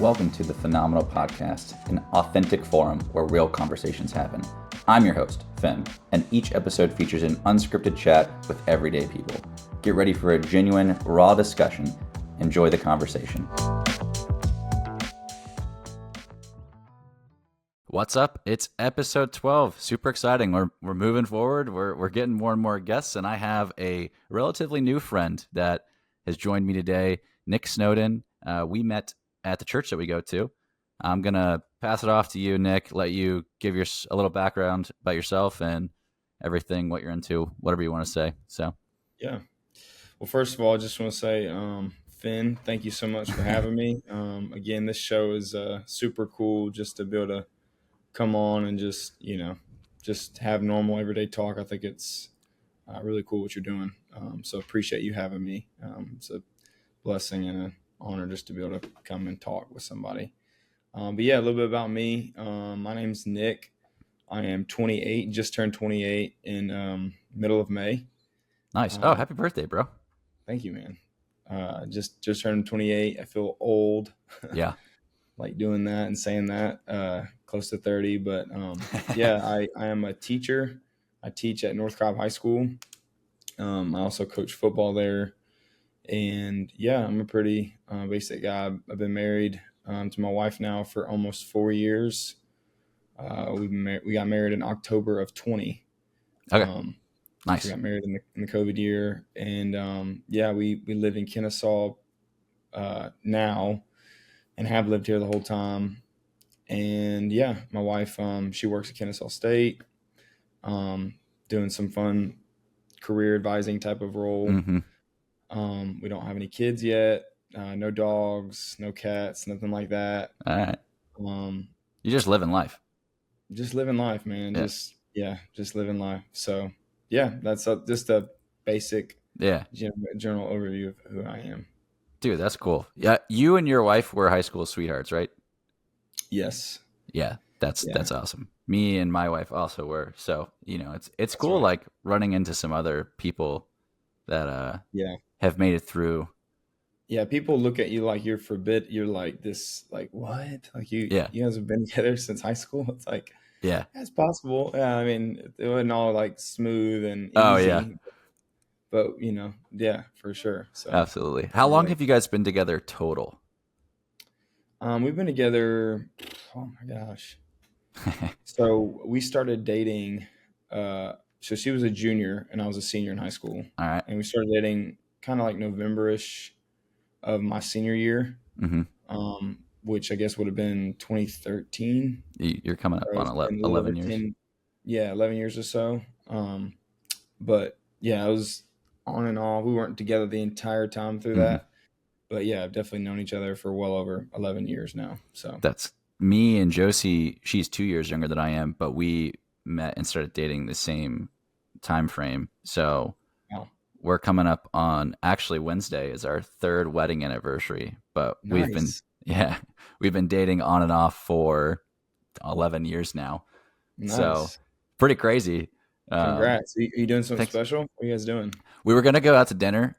Welcome to the Phenomenal Podcast, an authentic forum where real conversations happen. I'm your host, Phen, and each episode features an unscripted chat with everyday people. Get ready for a genuine, raw discussion. Enjoy the conversation. What's up? It's episode 12. Super exciting. We're moving forward. We're getting more and more guests, and I have a relatively new friend that has joined me today, Nic Snowden. We met at the church that we go to. I'm going to pass it off to you, Nic, let you give a little background about yourself and everything, what you're into, whatever you want to say. Yeah. Well, first of all, I just want to say, Phen, thank you so much for having me. Again, this show is super cool just to be able to come on and just have normal everyday talk. I think it's really cool what you're doing. So appreciate you having me. It's a blessing and an honor just to be able to come and talk with somebody. But yeah, a little bit about me. My name's Nic. I am 28, just turned 28 in middle of May. Nice. Oh, happy birthday, bro. Thank you, man. Just turned 28. I feel old. Yeah. Like doing that and saying that, close to 30. But yeah, I am a teacher. I teach at North High School. I also coach football there. And yeah, I'm a pretty basic guy. I've been married to my wife now for almost 4 years. We got married in October of 20. Okay. Nice. We got married in the COVID year. And yeah, we live in Kennesaw now and have lived here the whole time. And yeah, my wife, she works at Kennesaw State, doing some fun career advising type of role. Mm-hmm. We don't have any kids yet, no dogs, no cats, nothing like that. All right. You're just living life. Just living life, man. Yeah. Just living life. So yeah, that's just a basic general overview of who I am. Dude, that's cool. Yeah, you and your wife were high school sweethearts, right? Yes. Yeah, that's awesome. Me and my wife also were. So, it's cool, right. like running into some other people that have made it through. Yeah, people look at you like you're forbid. You're like this, like what? Like you guys have been together since high school. It's like, yeah, it's possible. Yeah, I mean, it wasn't all like smooth and easy. Oh yeah, but yeah, for sure. So absolutely. How long have you guys been together total? We've been together. Oh my gosh. So we started dating. So she was a junior and I was a senior in high school. All right. And we started dating kind of like November-ish of my senior year, which I guess would have been 2013. You're coming up on 11 years. 11 years or so. But yeah, it was on and off. We weren't together the entire time through that. But yeah, I've definitely known each other for well over 11 years now. So that's me and Josie. She's 2 years younger than I am, but we met and started dating the same time frame. So we're coming up on, actually Wednesday is our 3rd wedding anniversary, but nice. we've been dating on and off for 11 years now. Nice. So pretty crazy. Congrats. Are you doing something special? What are you guys doing? We were going to go out to dinner,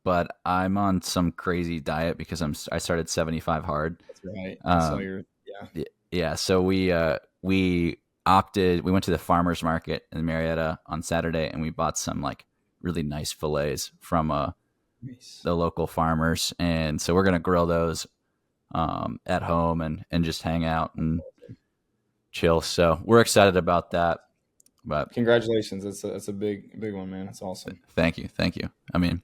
but I'm on some crazy diet because I started 75 hard. That's right. Yeah. So we went to the farmer's market in Marietta on Saturday and we bought some like really nice fillets from the local farmers. And so we're going to grill those at home and just hang out and chill. So we're excited about that. But congratulations. That's a big one, man. That's awesome. Thank you. I mean,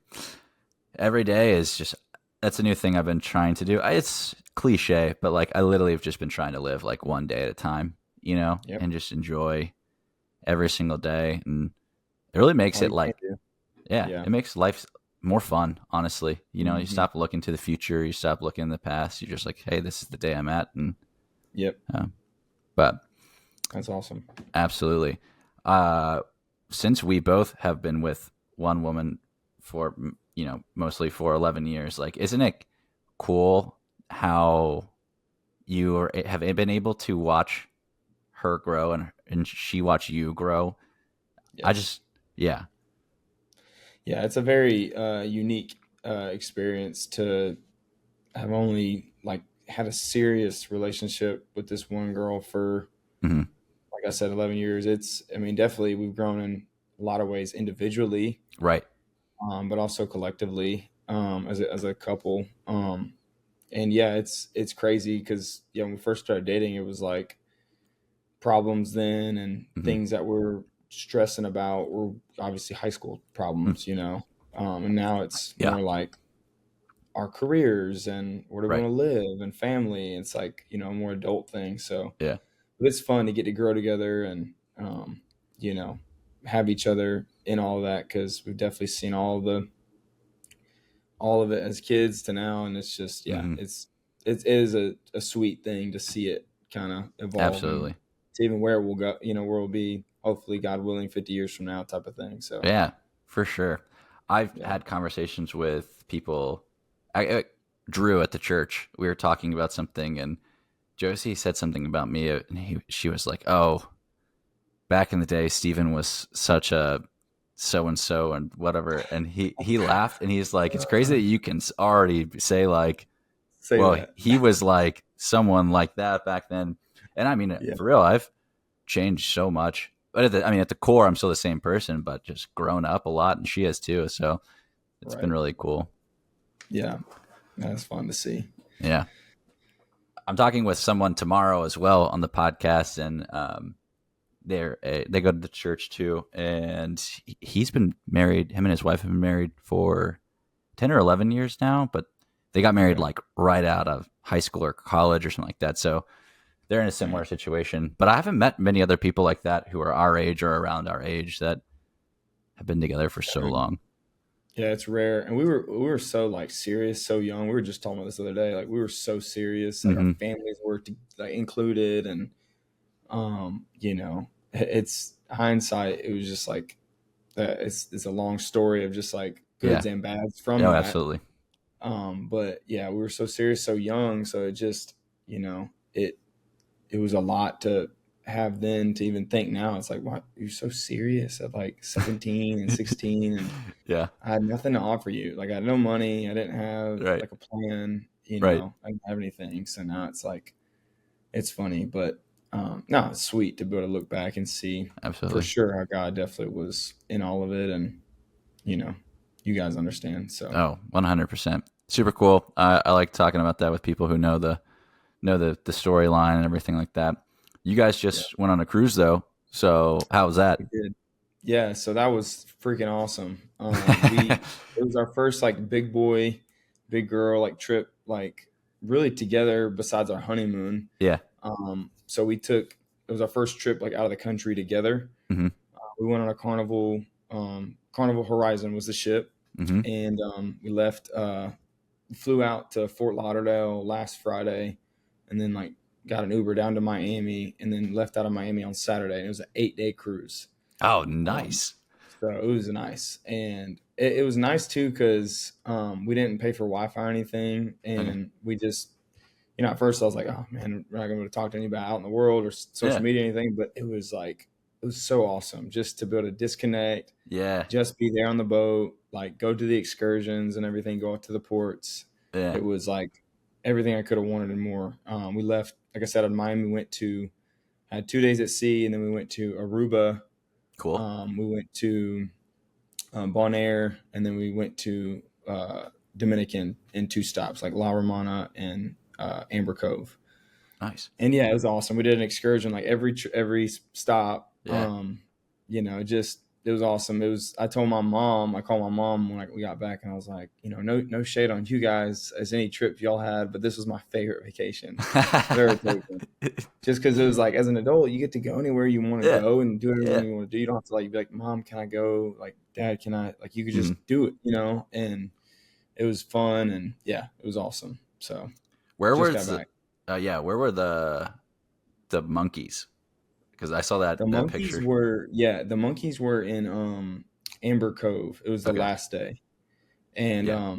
every day is that's a new thing I've been trying to do. It's cliche, but like I literally have just been trying to live like one day at a time, and just enjoy every single day. And it really makes it like, it makes life more fun, honestly. You stop looking to the future, you stop looking in the past. You're just like, hey, this is the day I'm at. And but that's awesome. Absolutely. Since we both have been with one woman for, mostly for 11 years, like, isn't it cool how you have been able to watch her grow and she watch you grow? Yes. Yeah, it's a very unique experience to have only like had a serious relationship with this one girl for, Mm-hmm. like I said, 11 years. I mean, definitely we've grown in a lot of ways individually, Right. but also collectively, as a couple. And yeah, it's crazy because when we first started dating, it was like problems then and Mm-hmm. things that we're stressing about were obviously high school Mm-hmm. problems, and now it's Yeah. more like our careers and where do we Right. want to live and family. It's like, a more adult thing. So Yeah. but it's fun to get to grow together and, you know, have each other in all of that because we've definitely seen all of it as kids to now, and it's just Mm-hmm. it is a sweet thing to see it kind of evolve and Absolutely. to even where we'll go, where we'll be, hopefully, God willing, 50 years from now, type of thing. So Yeah, for sure. I've yeah, had conversations with people. Drew at the church. We were talking about something, and Josie said something about me, and she was like, "Oh, back in the day, Stephen was such a so and so and whatever." And he laughed, and he's like, "It's crazy that you can already say like, say well, that. he was like someone like that back then." And I mean, Yeah, for real, I've changed so much. But at the core, I'm still the same person, but just grown up a lot, and she has too. So it's been right. really cool. Yeah, that's fun to see. Yeah. I'm talking with someone tomorrow as well on the podcast, and they go to the church too, and he's been married. Him and his wife have been married for 10 or 11 years now, but they got married Okay. like right out of high school or college or something like that. So they're in a similar Dang. situation. But I haven't met many other people like that who are our age or around our age that have been together for so long. Yeah, it's rare. And we were so like serious, so young. We were just talking about this the other day. Like we were so serious. Like our Mm-hmm. families were like included, and it's hindsight. It was just like it's a long story of just like Yeah. goods and bads from No, that. absolutely. But yeah, we were so serious, so young. So it just it was a lot to have then to even think now. It's like, what, you're so serious at like 17 and 16, and Yeah. I had nothing to offer you. Like I had no money. I didn't have Right. like a plan, Right. I didn't have anything. So now it's like, it's funny, but no, it's sweet to be able to look back and see for Absolutely. sure how God definitely was in all of it. And, you know, you guys understand. So Oh, 100%. Super cool. I like talking about that with people who know the storyline and everything like that. You guys yeah, just went on a cruise though. So how was that? we did. Yeah. So that was freaking awesome. It was our first like big boy, big girl, like trip, like really together besides our honeymoon. Yeah. So it was our first trip like out of the country together. Mm-hmm. We went on a Carnival. Carnival Horizon was the ship, Mm-hmm. and we left. Flew out to Fort Lauderdale last Friday, and then like got an Uber down to Miami, and then left out of Miami on Saturday. And it was an 8-day cruise. Oh, Um, nice. so it was nice, and it was nice too because we didn't pay for Wi-Fi or anything, Okay. and we just at first I was like, oh man, we're not going to talk to anybody out in the world or Yeah. social media or anything. But it was like, it was so awesome just to be able to disconnect, Yeah. just be there on the boat, like go to the excursions and everything, go out to the ports. Yeah. It was like everything I could have wanted and more. We left, like I said, in Miami, had 2 days at sea, and then we went to Aruba. Cool. We went to Bonaire, and then we went to Dominican in 2 stops, like La Romana and Amber Cove. Nice. And yeah, it was awesome. We did an excursion like every stop. Yeah. Just it was awesome. I called my mom when we got back, and I was like, no shade on you guys as any trip y'all had, but this was my favorite vacation I've ever taken. Just because it was like, as an adult, you get to go anywhere you want to Yeah. go and do Yeah. everything you want to do. You don't have to like be like, Mom, can I go? Like, Dad, can I? Like, you could just Mhm. do it, and it was fun, and yeah, it was awesome. So Where just was got back. where were the monkeys? Because I saw The that monkeys picture. were the monkeys were in Amber Cove. It was the Okay. last day. And Yeah.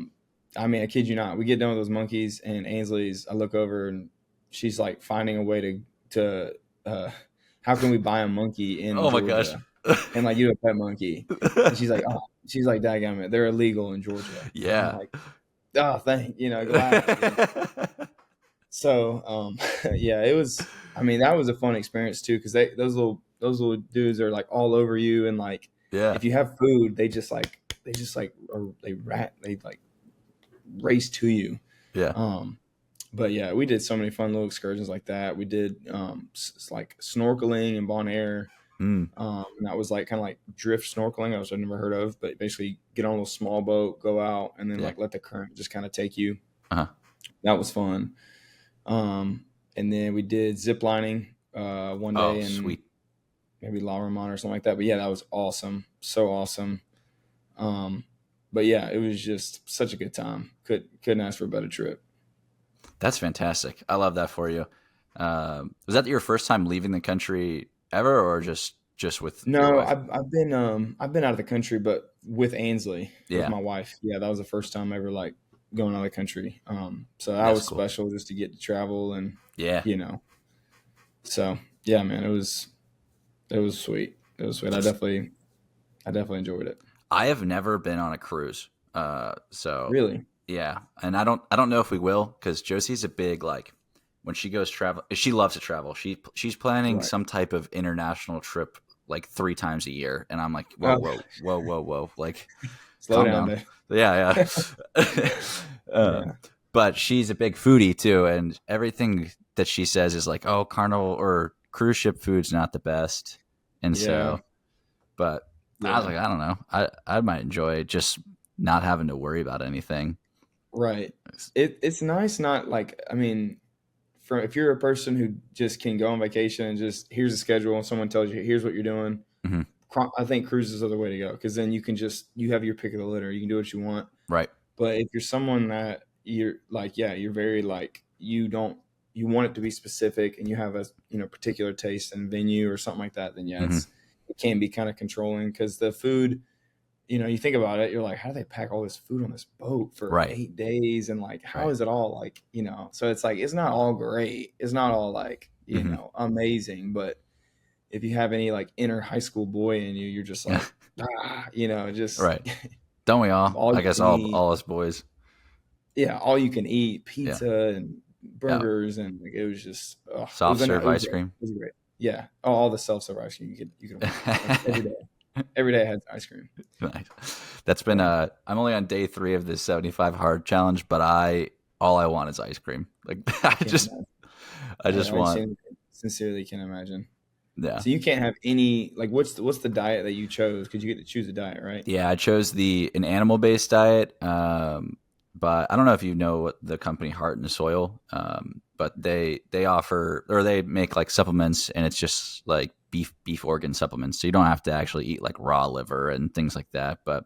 I mean, I kid you not, we get done with those monkeys, and Ainsley's, I look over and she's like finding a way to how can we buy a monkey in Oh my gosh. Georgia and like you a pet monkey? And she's like, dadgummit, they're illegal in Georgia. And I'm Yeah. like, oh, glad. So, yeah, it was. I mean, that was a fun experience too, because those little dudes are like all over you, and like Yeah. if you have food, they like race to you. Yeah. Um, but yeah, we did so many fun little excursions like that. We did like snorkeling in Bon Air. Mm. And that was like kind of like drift snorkeling, which I've never heard of, but basically get on a little small boat, go out, and then Yeah. like let the current just kind of take you. Uh-huh. That was fun. And then we did zip lining one Oh, day in sweet. maybe Laramon or something like that. But yeah, that was awesome. So awesome. Um, but yeah, it was just such a good time. Couldn't ask for a better trip. That's fantastic. I love that for you. Was that your first time leaving the country ever, or just with your No, wife? I've been out of the country, but with Ainsley, with Yeah, my wife. Yeah, that was the first time ever like going out of the country. So that that's was cool. special just to get to travel and Yeah, you know. So yeah, man, it was sweet. It was sweet. I just definitely enjoyed it. I have never been on a cruise. So Really? yeah, and I don't know if we will because Josie's a big like when she goes travel. She loves to travel. She's planning Right. some type of international trip like 3 times a year, and I'm like, whoa, Oh, whoa, whoa, whoa, whoa, like slow calm down down. there. Yeah, yeah. Yeah. But she's a big foodie too, and everything that she says is like, "Oh, carnival or cruise ship food's not the best." And Yeah. so, but I was Yeah. like, I don't know, I might enjoy just not having to worry about anything. Right. It's nice not like I mean, from if you're a person who just can go on vacation and just here's a schedule and someone tells you here's what you're doing, Hmm. I think cruises are the way to go because then you have your pick of the litter. You can do what you want. Right. But if you're someone that you're like, yeah, you're very like you want it to be specific and you have a particular taste and venue or something like that, then yeah, Hmm. it can be kind of controlling because the food, you think about it, you're like, how do they pack all this food on this boat for Right. 8 days? And like, how Right. is it all like, so it's like, it's not all great. It's not all like, Hmm. amazing. But if you have any like inner high school boy in you, you're just Yeah. like, just Right. Don't we all? all I you guess can eat. all us boys. Yeah. All you can eat Yeah. pizza and Yeah. burgers. And like, it was just, Soft it serve was ice great. It cream. was great. Yeah. All the self-serve ice cream you could want like every day I had ice cream. Nice. That's been So. I'm only on day 3 of this 75 hard challenge, but all I want is ice cream. Like I can't imagine. I just I want sincerely can't imagine. yeah. So you can't have any like what's the diet that you chose? Because you get to choose a diet, right? Yeah, I chose an animal based diet. But I don't know if you know what the company Heart and Soil, but they offer or they make like supplements and it's just like beef organ supplements. So you don't have to actually eat like raw liver and things like that. But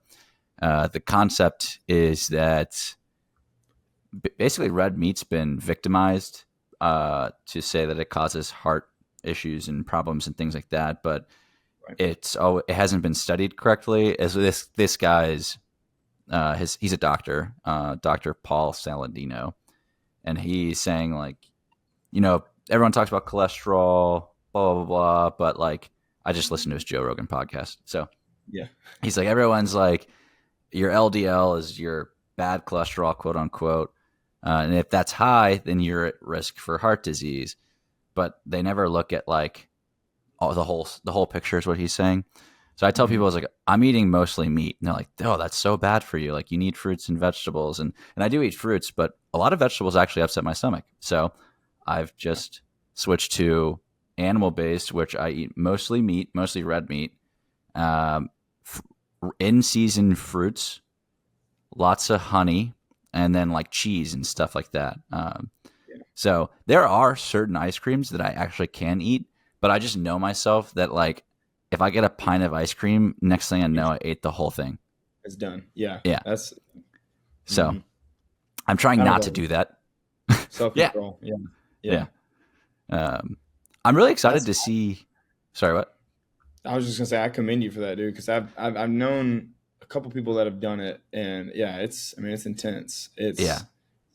the concept is that basically red meat's been victimized to say that it causes heart issues and problems and things like that, but Right. it hasn't been studied correctly. As this guy's he's a doctor, Dr. Paul Saladino, and he's saying like everyone talks about cholesterol, blah blah blah, but like I just listened to his Joe Rogan podcast, so Yeah. he's like everyone's like your LDL is your bad cholesterol, quote unquote. And if that's high, then you're at risk for heart disease. But they never look at like the whole picture is what he's saying. So I tell Hmm. people, I was like, I'm eating mostly meat. And they're like, oh, that's so bad for you. Like you need fruits and vegetables. And I do eat fruits, but a lot of vegetables actually upset my stomach. So I've just switched to animal based, which I eat mostly meat, mostly red meat, um, in season fruits, lots of honey, and then like cheese and stuff like that. Yeah. So there are certain ice creams that I actually can eat, but I just know myself that like if I get a pint of ice cream, next thing I know, I ate the whole thing. It's done. Yeah. Yeah. That's So I'm trying kind of not to a do that. self Yeah. control. Yeah. Yeah. Yeah. Um, I'm really excited That's to see. Sorry, what? I was just gonna say I commend you for that, dude, because I've known a couple people that have done it, and yeah, it's intense. Yeah. It's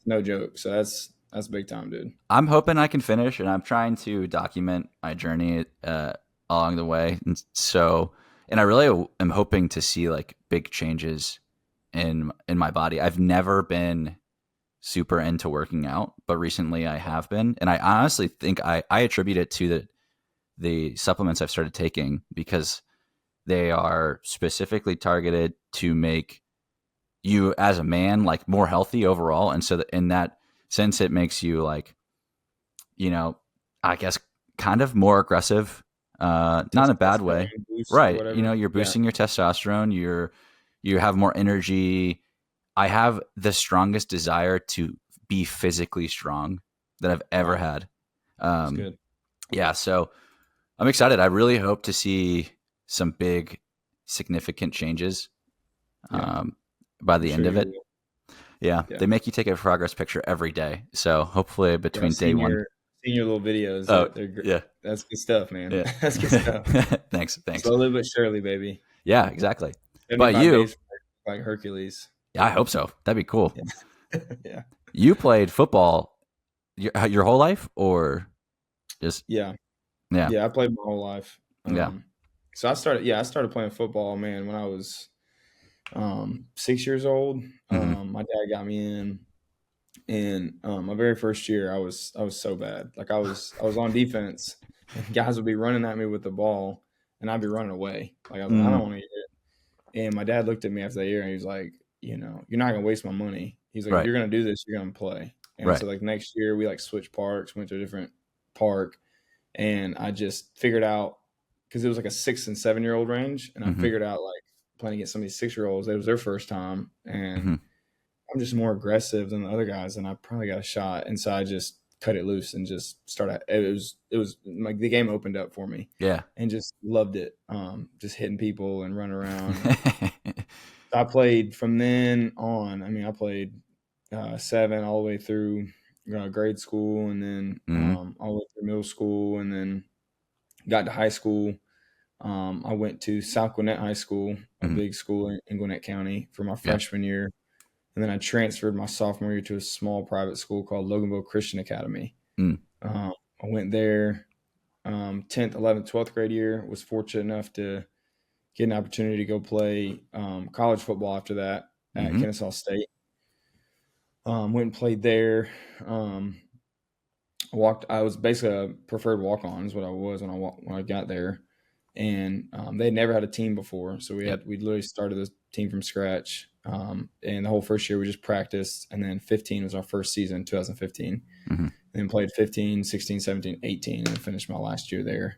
no joke. So that's big time, dude. I'm hoping I can finish, and I'm trying to document my journey along the way. And I really am hoping to see like big changes in my body. I've never been super into working out, but recently I have been, and I honestly think I attribute it to the supplements I've started taking, because they are specifically targeted to make you as a man like more healthy overall, and so in that sense, it makes you like, I guess kind of more aggressive, not in a bad way, Testosterone boost or right? whatever. You're Yeah. boosting your testosterone. You have more energy. I have the strongest desire to be physically strong that I've ever Wow. had. That's good. Yeah, so I'm excited. I really hope to see some big, significant changes Yeah. by I'm the sure end of you it. will. Yeah, Yeah. they make you take a progress picture every day. So hopefully Yeah. I've between day one. seen your little videos. Oh, They're great. yeah. That's good stuff, man. Yeah. That's good stuff. Thanks. Slowly but surely, baby. Yeah, exactly. But 75 you, days like Hercules. yeah, I hope so. That'd be cool. Yeah. Yeah. You played football your whole life, or just Yeah. yeah, Yeah. I played my whole life. yeah. So I started playing football, man, when I was 6 years old. Hmm. My dad got me in, and my very first year, I was so bad. Like I was on defense, and guys would be running at me with the ball, and I'd be running away. Like I was like, I don't Mm, want to hear it. And my dad looked at me after that year, and he was like, you're not gonna waste my money. He's like, if right, you're gonna do this, you're gonna play. And right. so like next year, we like switched parks, went to a different park, and I just figured out, because it was like a 6 and 7 year old range, and I Hmm. figured out like playing against some of these 6 year olds, it was their first time, and Hmm. I'm just more aggressive than the other guys, and I probably got a shot. And so I just cut it loose and just started. It was like the game opened up for me, Yeah. and just loved it. Just hitting people and running around. And I played from then on. I mean, I played 7 all the way through grade school, and then Hmm. all the way through middle school, and then got to high school. I went to South Gwinnett High School, a Hmm. big school in Gwinnett County, for my Yeah. freshman year. And then I transferred my sophomore year to a small private school called Loganville Christian Academy. Mm. I went there 10th, 11th, 12th grade year. Was fortunate enough to get an opportunity to go play college football after that at Hmm. Kennesaw State. Went and played there. Um, I was basically a preferred walk on, is what I was when I got there. And they had never had a team before, so Yep. we literally started the team from scratch. And the whole first year we just practiced, and then 15 was our first season, 2015. Hmm. And then played 15, 16, 17, 18, and finished my last year there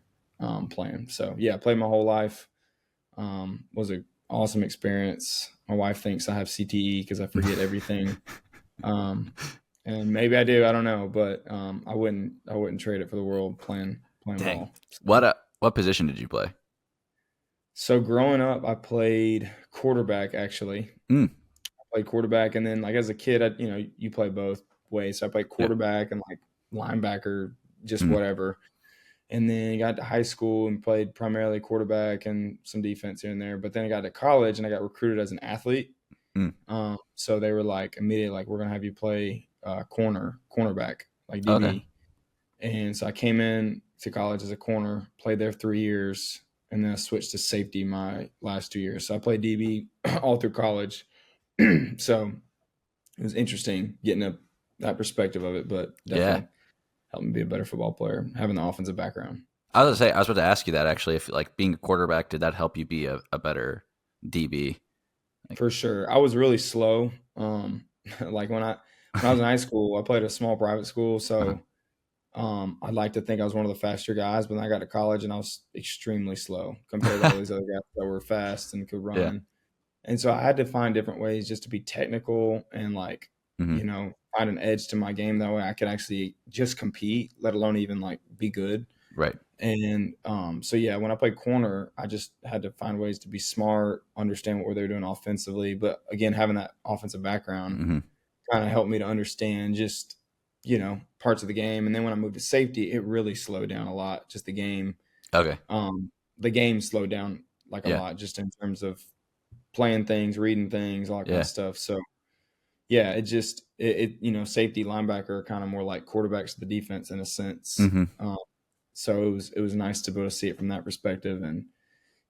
playing. So yeah, played my whole life. Was an awesome experience. My wife thinks I have CTE because I forget everything. And maybe I do, I don't know, but I wouldn't trade it for the world playing Dang. ball. What position did you play? So growing up, I played quarterback. Actually, Mm. I played quarterback, and then like as a kid, you play both ways. So I played Yeah. quarterback and like linebacker, just Mm. whatever. And then got to high school and played primarily quarterback and some defense here and there. But then I got to college and I got recruited as an athlete. Mm. So they were like immediately like, we're gonna have you play cornerback, like Okay. DB. And so I came in to college as a corner, played there 3 years, and then I switched to safety my last 2 years. So I played DB all through college. So it was interesting getting that perspective of it, but Yeah. definitely helped me be a better football player, having the offensive background. I was about to ask you that actually. If like being a quarterback, did that help you be a better DB? Like, For sure. I was really slow. Like when I was in high school, I played at a small private school, uh-huh. so I'd like to think I was one of the faster guys, but then I got to college and I was extremely slow compared to all these other guys that were fast and could Yeah. run. And so I had to find different ways just to be technical and like, Hmm. find an edge to my game. That way I could actually just compete, let alone even like be good. Right. And so yeah, when I played corner, I just had to find ways to be smart, understand what they were doing offensively. But again, having that offensive background Hmm. kind of helped me to understand just, parts of the game. And then when I moved to safety, it really slowed down a lot. Just the game. Okay. The game slowed down like a Yeah. lot just in terms of playing things, reading things, all that kind of Yeah. stuff. So yeah, safety linebacker are kind of more like quarterbacks to the defense in a sense. Hmm. So it was nice to be able to see it from that perspective. And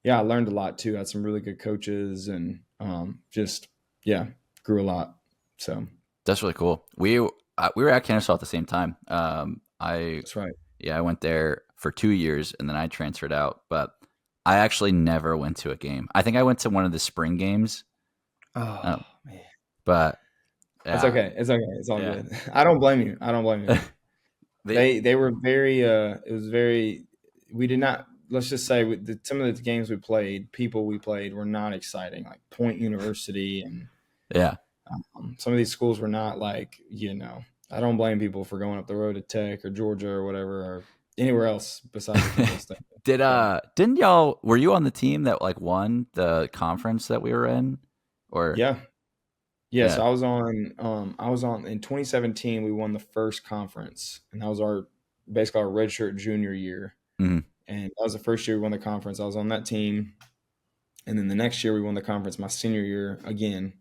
yeah, I learned a lot too. I had some really good coaches and just, yeah, grew a lot. So That's really cool. We were at Kennesaw at the same time. That's right. I went there for 2 years and then I transferred out. But I actually never went to a game. I think I went to one of the spring games. Oh Um, man, but it's yeah, okay. It's okay. It's all yeah. good. I don't blame you. I don't blame you. they They were very. It was very. We did not. Let's just say some of the games we played, people we played were not exciting. Like Point University and yeah. some of these schools were not like, I don't blame people for going up the road to Tech or Georgia or whatever or anywhere else besides Kennesaw State. So, Didn't y'all were you on the team that like won the conference that we were in? Or yeah. Yeah, yeah. so I was on in 2017 we won the first conference and that was our basically our redshirt junior year. Mhm. And that was the first year we won the conference. I was on that team. And then the next year we won the conference my senior year again.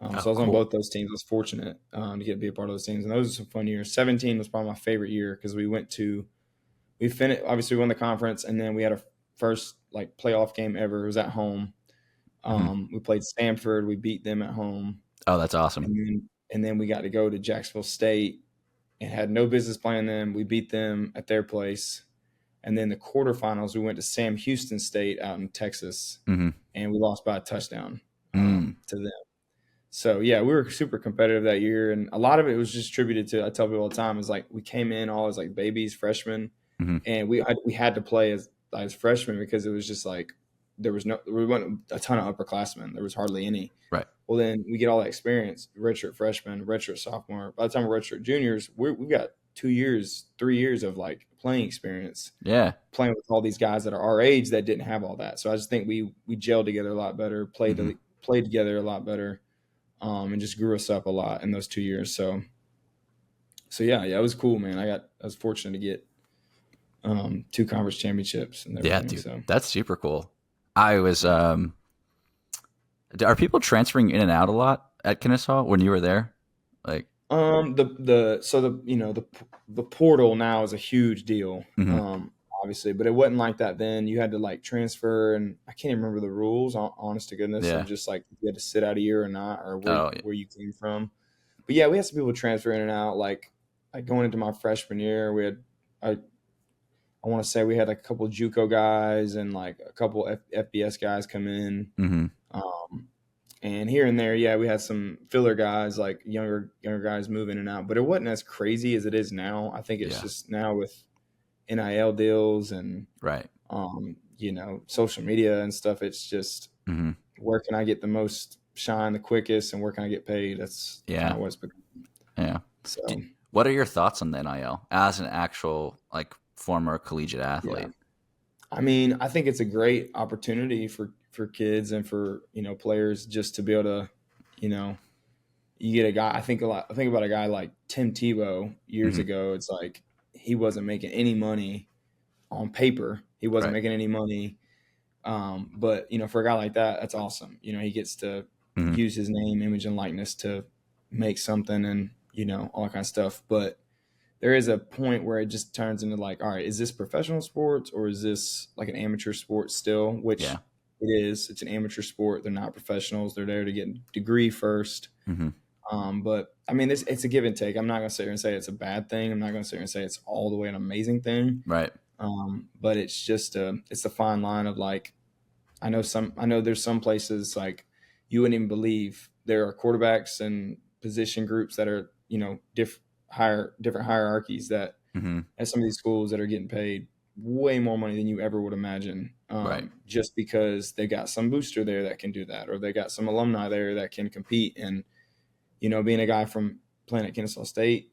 So Oh, I was on cool. both those teams. I was fortunate to get to be a part of those teams, and those are some fun years. 17 was probably my favorite year because we finished. Obviously, we won the conference, and then we had our first like playoff game ever. It was at home. Mhm. We played Stanford. We beat them at home, Oh, that's awesome. and then we got to go to Jacksonville State and had no business playing them. We beat them at their place, and then the quarterfinals we went to Sam Houston State out in Texas, Mhm. and we lost by a touchdown Mm. to them. So yeah, we were super competitive that year, and a lot of it was just attributed to. I tell people all the time is like we came in all as like babies, freshmen, Mhm. and we had to play as freshmen because it was just like we weren't a ton of upperclassmen. There was hardly any. Right. Well, then we get all that experience, redshirt freshman, redshirt sophomore. By the time we're redshirt juniors, we've got 2 years, 3 years of like playing experience, Yeah. playing with all these guys that are our age that didn't have all that. So I just think we gelled together a lot better, Mhm. played together a lot better, and just grew us up a lot in those 2 years. So yeah, it was cool, man. I was fortunate to get two conference championships and Yeah, everything. dude. So That's super cool. I was are people transferring in and out a lot at Kennesaw when you were there? Like the portal now is a huge deal. mhm. Obviously, but it wasn't like that then. You had to like transfer, and I can't even remember the rules, honest to goodness, of Yeah. just like you had to sit out a year or not, or Oh, yeah. where you came from. But yeah, we had some people transfer in and out. Like going into my freshman year, we had I I want to say we had like a couple of JUCO guys and like a couple FBS guys come in. Mhm. Um, and here and there, yeah, we had some filler guys, like younger guys move in and out. But it wasn't as crazy as it is now. I think it's Yeah. just now with NIL deals and Right. social media and stuff. It's just Mhm. where can I get the most shine the quickest and where can I get paid? That's kind Yeah. of what's become. Yeah. So What are your thoughts on the NIL as an actual like former collegiate yeah, athlete? I mean, I think it's a great opportunity for kids and for players just to be able to, you know, you get a guy. I think about a guy like Tim Tebow years Mhm. ago. It's like he wasn't making any money on paper. He wasn't Right. making any money. But for a guy like that, that's awesome. He gets to Mhm. use his name, image, and likeness to make something, and all that kind of stuff. But there is a point where it just turns into like, all right, is this professional sports or is this like an amateur sport still? Yeah. Which it is. It's an amateur sport. They're not professionals. They're there to get a degree first. Mhm. But I mean, it's a give and take. I'm not going to sit here and say it's a bad thing. I'm not going to sit here and say it's all the way an amazing thing. Right. But it's just it's a fine line of like, I know there's some places like you wouldn't even believe there are quarterbacks and position groups that are, different hierarchies that Mhm. at some of these schools that are getting paid way more money than you ever would imagine, Right. just because they got some booster there that can do that, or they got some alumni there that can compete. And, being a guy from playing at Kennesaw State,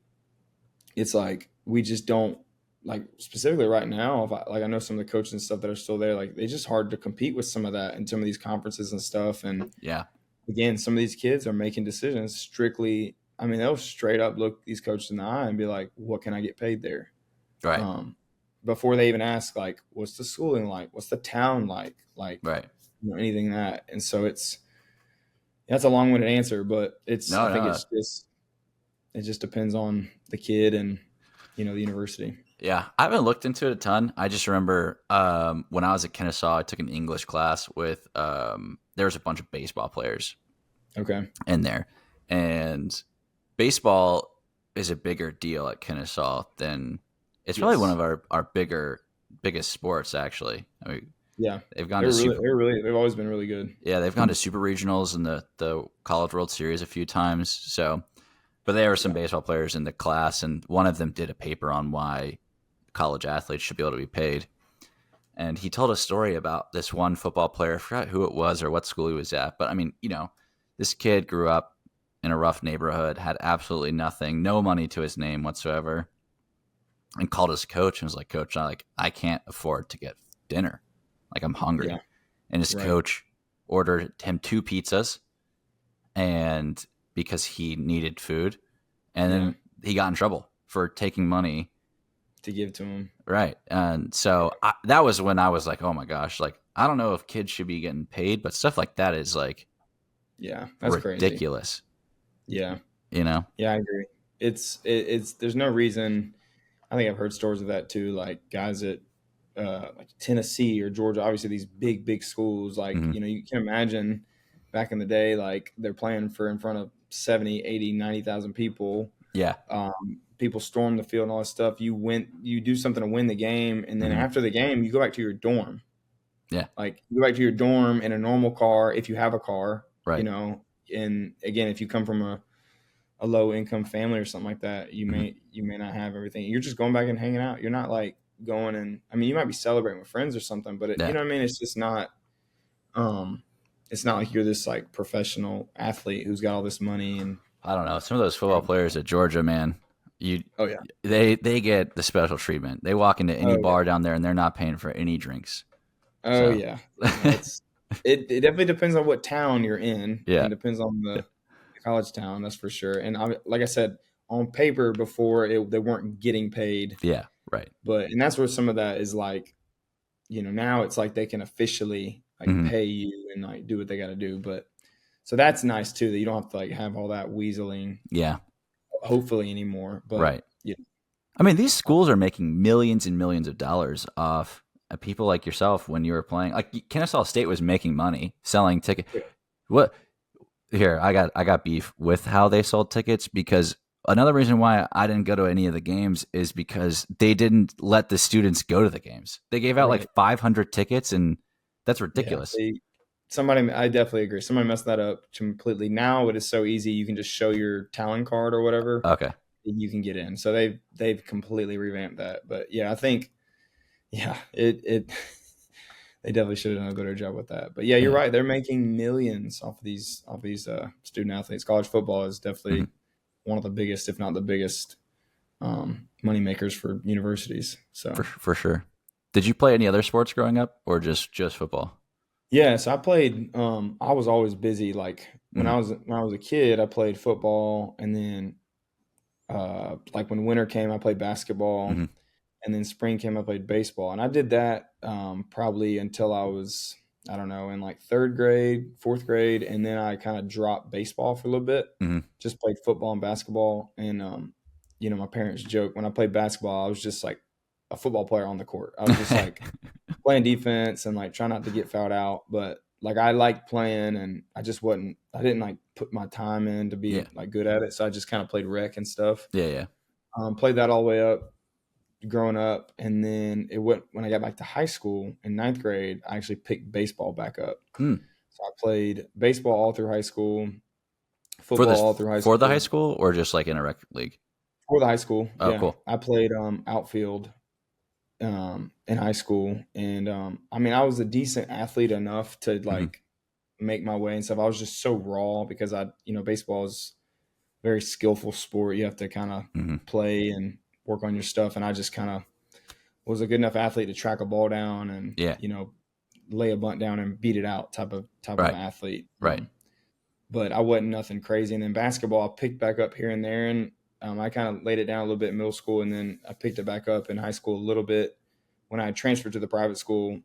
it's like we just don't like specifically right now. I know some of the coaches and stuff that are still there, like it's just hard to compete with some of that in some of these conferences and stuff. And Yeah. again, some of these kids are making decisions strictly. I mean, they'll straight up look these coaches in the eye and be like, "What can I get paid there?" Right. Um, Before they even ask, like, "What's the schooling like? What's the town like?" Right. Anything that. And so that's a long-winded answer, but No, I think no. it just depends on the kid and the university. Yeah, I haven't looked into it a ton. I just remember when I was at Kennesaw, I took an English class with there was a bunch of baseball players Okay. in there, and baseball is a bigger deal at Kennesaw than it's probably one Yes. of our biggest sports actually. I mean, Yeah. they've gone to super They've always been really good. yeah, they've gone to super regionals and the College World Series a few times. So, but there were some Yeah. baseball players in the class, and one of them did a paper on why college athletes should be able to be paid. And he told a story about this one football player. I forgot who it was or what school he was at. But I mean, this kid grew up in a rough neighborhood, had absolutely nothing, no money to his name whatsoever, and called his coach and was like, "Coach, I can't afford to get dinner. Like I'm hungry." Yeah. And his Right. coach ordered him 2 pizzas, and because he needed food, and then he got in trouble for taking money to give to him. Right. And so that was when I was like, oh my gosh, like, I don't know if kids should be getting paid, but stuff like that is like, that's ridiculous. Crazy. Yeah. Yeah, I agree. It's there's no reason. I think I've heard stories of that too, like guys at like Tennessee or Georgia, obviously these big schools, like, Mhm. You can imagine back in the day, like they're playing in front of 70, 80, 90,000 people. Yeah. People storm the field and all that stuff. You do something to win the game. And then Mhm. after the game, you go back to your dorm. Yeah. Like you go back to your dorm in a normal car, if you have a car, Right. and again, if you come from a low income family or something like that, you Mhm. may not have everything. You're just going back and hanging out. You're not like going and, I mean, you might be celebrating with friends or something, but Yeah. you know what I mean? It's just not, it's not like you're this like professional athlete who's got all this money and I don't know. Some of those football players at Georgia, man, oh yeah. they get the special treatment. They walk into any Oh yeah. bar down there and they're not paying for any drinks. Oh So, yeah. It definitely depends on what town you're in yeah. and depends on the college town, that's for sure. And like I said, on paper before they weren't getting paid, Yeah. Right. and that's where some of that is like, now it's like they can officially like Mhm. pay you and like do what they got to do. But so that's nice too, that you don't have to like have all that weaseling, Yeah. hopefully anymore. But Right. I mean, these schools are making millions and millions of dollars off people like yourself when you were playing. Like Kennesaw State was making money selling tickets. Yeah. What? Here, I got beef with how they sold tickets because another reason why I didn't go to any of the games is because they didn't let the students go to the games. They gave out Right. like 500 tickets, and that's ridiculous. I definitely agree. Somebody messed that up completely. Now it is so easy. You can just show your talent card or whatever. Okay. And you can get in. So they've completely revamped that. But yeah, I think it they definitely should have done a better job with that. But yeah, you're right. They're making millions off these student athletes. College football is definitely one of the biggest, if not the biggest, money makers for universities. So for sure. Did you play any other sports growing up, or just football? yeah, so I played. I was always busy. Like when I was a kid, I played football, and then like when winter came, I played basketball. Mm-hmm. And then spring came, I played baseball. And I did that probably until I was, I don't know, in like third grade, fourth grade. And then I kind of dropped baseball for a little bit, just played football and basketball. And, my parents joke when I played basketball, I was just like a football player on the court. I was just like playing defense and like trying not to get fouled out. But like I liked playing and I didn't like put my time in to be like good at it. So I just kind of played rec and stuff. Yeah. Played that all the way up growing up, and then when I got back to high school in ninth grade, I actually picked baseball back up. So I played baseball all through high school, football all through high school. For the high school, or just like in a rec league? For the high school. Oh, cool. I played outfield in high school, and I mean I was a decent athlete enough to like make my way and stuff. I was just so raw because baseball is a very skillful sport. You have to kind of play and work on your stuff, and I just kind of was a good enough athlete to track a ball down and lay a bunt down and beat it out type of athlete. Right. But I wasn't nothing crazy. And then basketball, I picked back up here and there, and I kind of laid it down a little bit in middle school, and then I picked it back up in high school a little bit. When I transferred to the private school,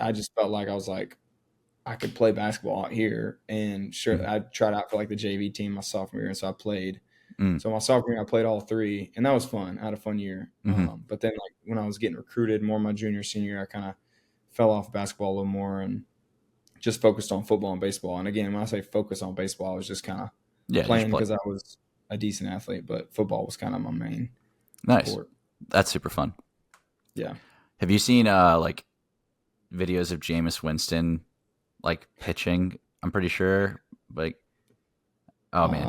I just felt like I could play basketball out here, and sure, I tried out for like the JV team my sophomore year, and so I played. So my sophomore year, I played all three, and that was fun. I had a fun year. But then, like when I was getting recruited more my junior, senior year, I kind of fell off basketball a little more and just focused on football and baseball. And again, when I say focus on baseball, I was just kind of playing because I a decent athlete, but football was kind of my main Nice. sport. That's super fun. Yeah. Have you seen like videos of Jameis Winston like pitching? I'm pretty sure. Like, oh man.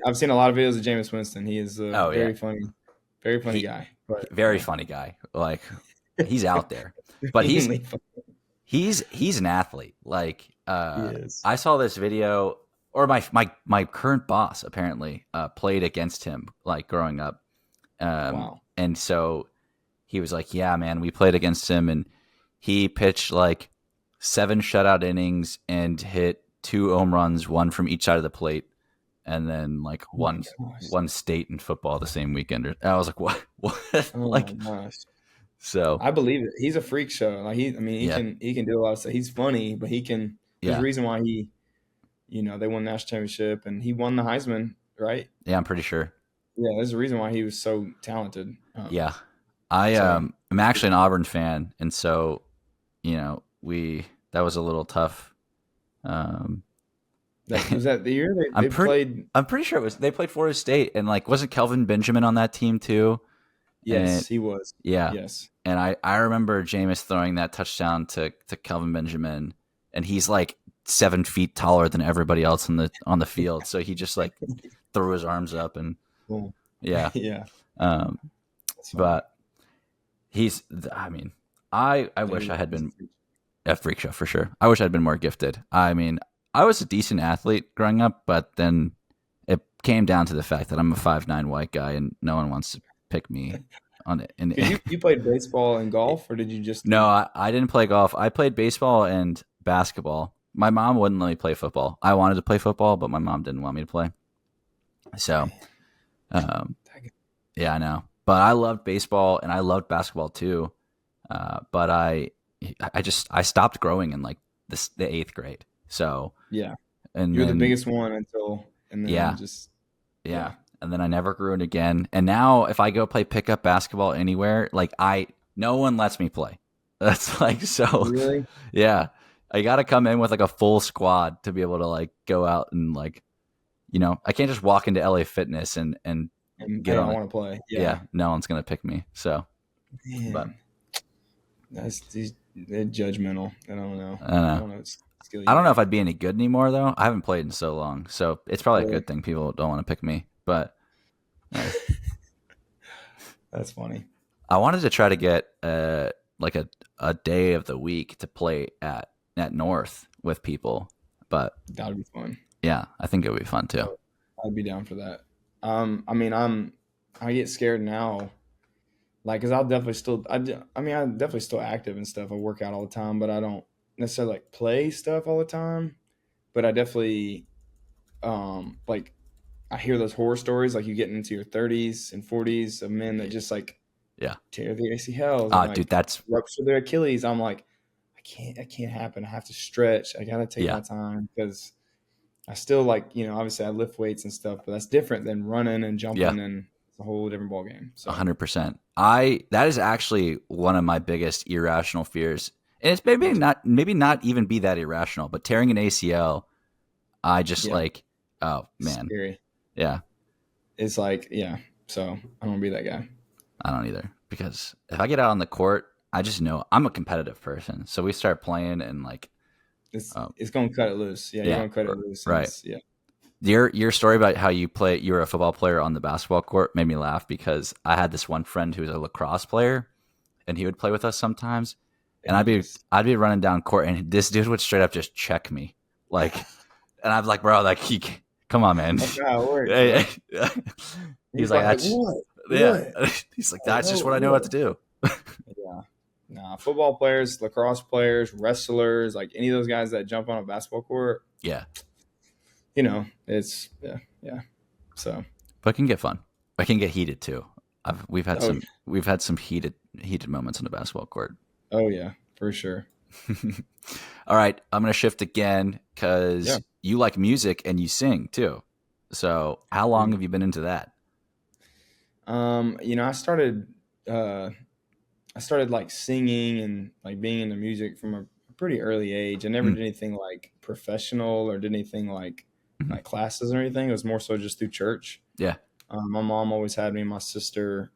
I've seen a lot of videos of Jameis Winston. He is a Oh yeah. very funny He guy. But very funny guy. Like he's out there. But extremely funny. he's an athlete. Like He is. I saw this video, or my current boss apparently played against him like growing up. Wow. And so he was like, yeah, man, we played against him, and he pitched like 7 shutout innings and hit 2 home runs, one from each side of the plate, and then like one state in football the same weekend. And I was like, what? Oh Like, my gosh. so I believe it. He's a freak show. Like he yeah, can do a lot of stuff. He's funny, but he can. There's a yeah, reason why they won the national championship and he won the Heisman, right? yeah. I'm pretty sure. Yeah, there's a reason why he was so talented. Yeah, I am actually an Auburn fan, and so that was a little tough. Was that the year they played? I'm pretty sure they played Florida State, and like wasn't Kelvin Benjamin on that team too? Yes, he was. Yeah. Yes. And I remember Jameis throwing that touchdown to Kelvin Benjamin, and he's like 7 feet taller than everybody else on the field, so he just like threw his arms up and Cool. yeah. Yeah. But he's. I mean, I wish I had been a freak show for sure. I wish I'd been more gifted. I mean, I was a decent athlete growing up, but then it came down to the fact that I'm a 5'9" white guy, and no one wants to pick me on it. And you played baseball and golf, or did you just? No, I didn't play golf. I played baseball and basketball. My mom wouldn't let me play football. I wanted to play football, but my mom didn't want me to play. So, yeah, I know. But I loved baseball and I loved basketball too. But I stopped growing in like the 8th grade. So yeah, and you're then, the biggest one and then yeah, just yeah. And then I never grew it again. And now if I go play pickup basketball anywhere, like no one lets me play. That's like, so really, yeah, I got to come in with like a full squad to be able to like go out and like, I can't just walk into LA Fitness and get on. I want to play. Yeah, no one's gonna pick me. So, man, but they're judgmental. I don't know. I don't know if I'd be any good anymore though. I haven't played in so long, so it's probably a good thing people don't want to pick me. But that's funny. I wanted to try to get like a day of the week to play at North with people, but that would be fun. Yeah, I think it would be fun too. I'd be down for that. I mean, I get scared now, like, cause I'm definitely still active and stuff. I work out all the time, but I don't necessarily like play stuff all the time. But I definitely, like, I hear those horror stories, like you get into your 30s and 40s of men that just like, tear the ACLs. Oh, and, dude, that's rupture their Achilles. I'm like, it can't happen. I have to stretch. I gotta take my time because I still like, obviously I lift weights and stuff, but that's different than running and jumping and it's a whole different ball game. So 100%. That is actually one of my biggest irrational fears. And it's maybe not even be that irrational, but tearing an ACL, I just like, oh man. Scary. Yeah. It's like, so I don't want to be that guy. I don't either, because if I get out on the court, I just know I'm a competitive person. So we start playing and like, it's going to cut it loose. Yeah. You're going to cut it loose. Right. Yeah. Your story about how you were a football player on the basketball court made me laugh, because I had this one friend who was a lacrosse player and he would play with us sometimes. And I'd be running down court and this dude would straight up just check me. Like, and I'm like, bro, like, come on, man. That's how it works. He's like, that's, what? Yeah. He's like, that's just what I know what to do. Yeah. Nah, football players, lacrosse players, wrestlers, like any of those guys that jump on a basketball court. Yeah. It's So, but it can get fun. It can get heated too. We've had some heated moments on the basketball court. Oh yeah, for sure. All right, I'm gonna shift again because you like music and you sing too. So, how long have you been into that? I started like singing and like being into music from a pretty early age. I never did anything like professional or did anything like classes or anything. It was more so just through church. Yeah. My mom always had me and my sister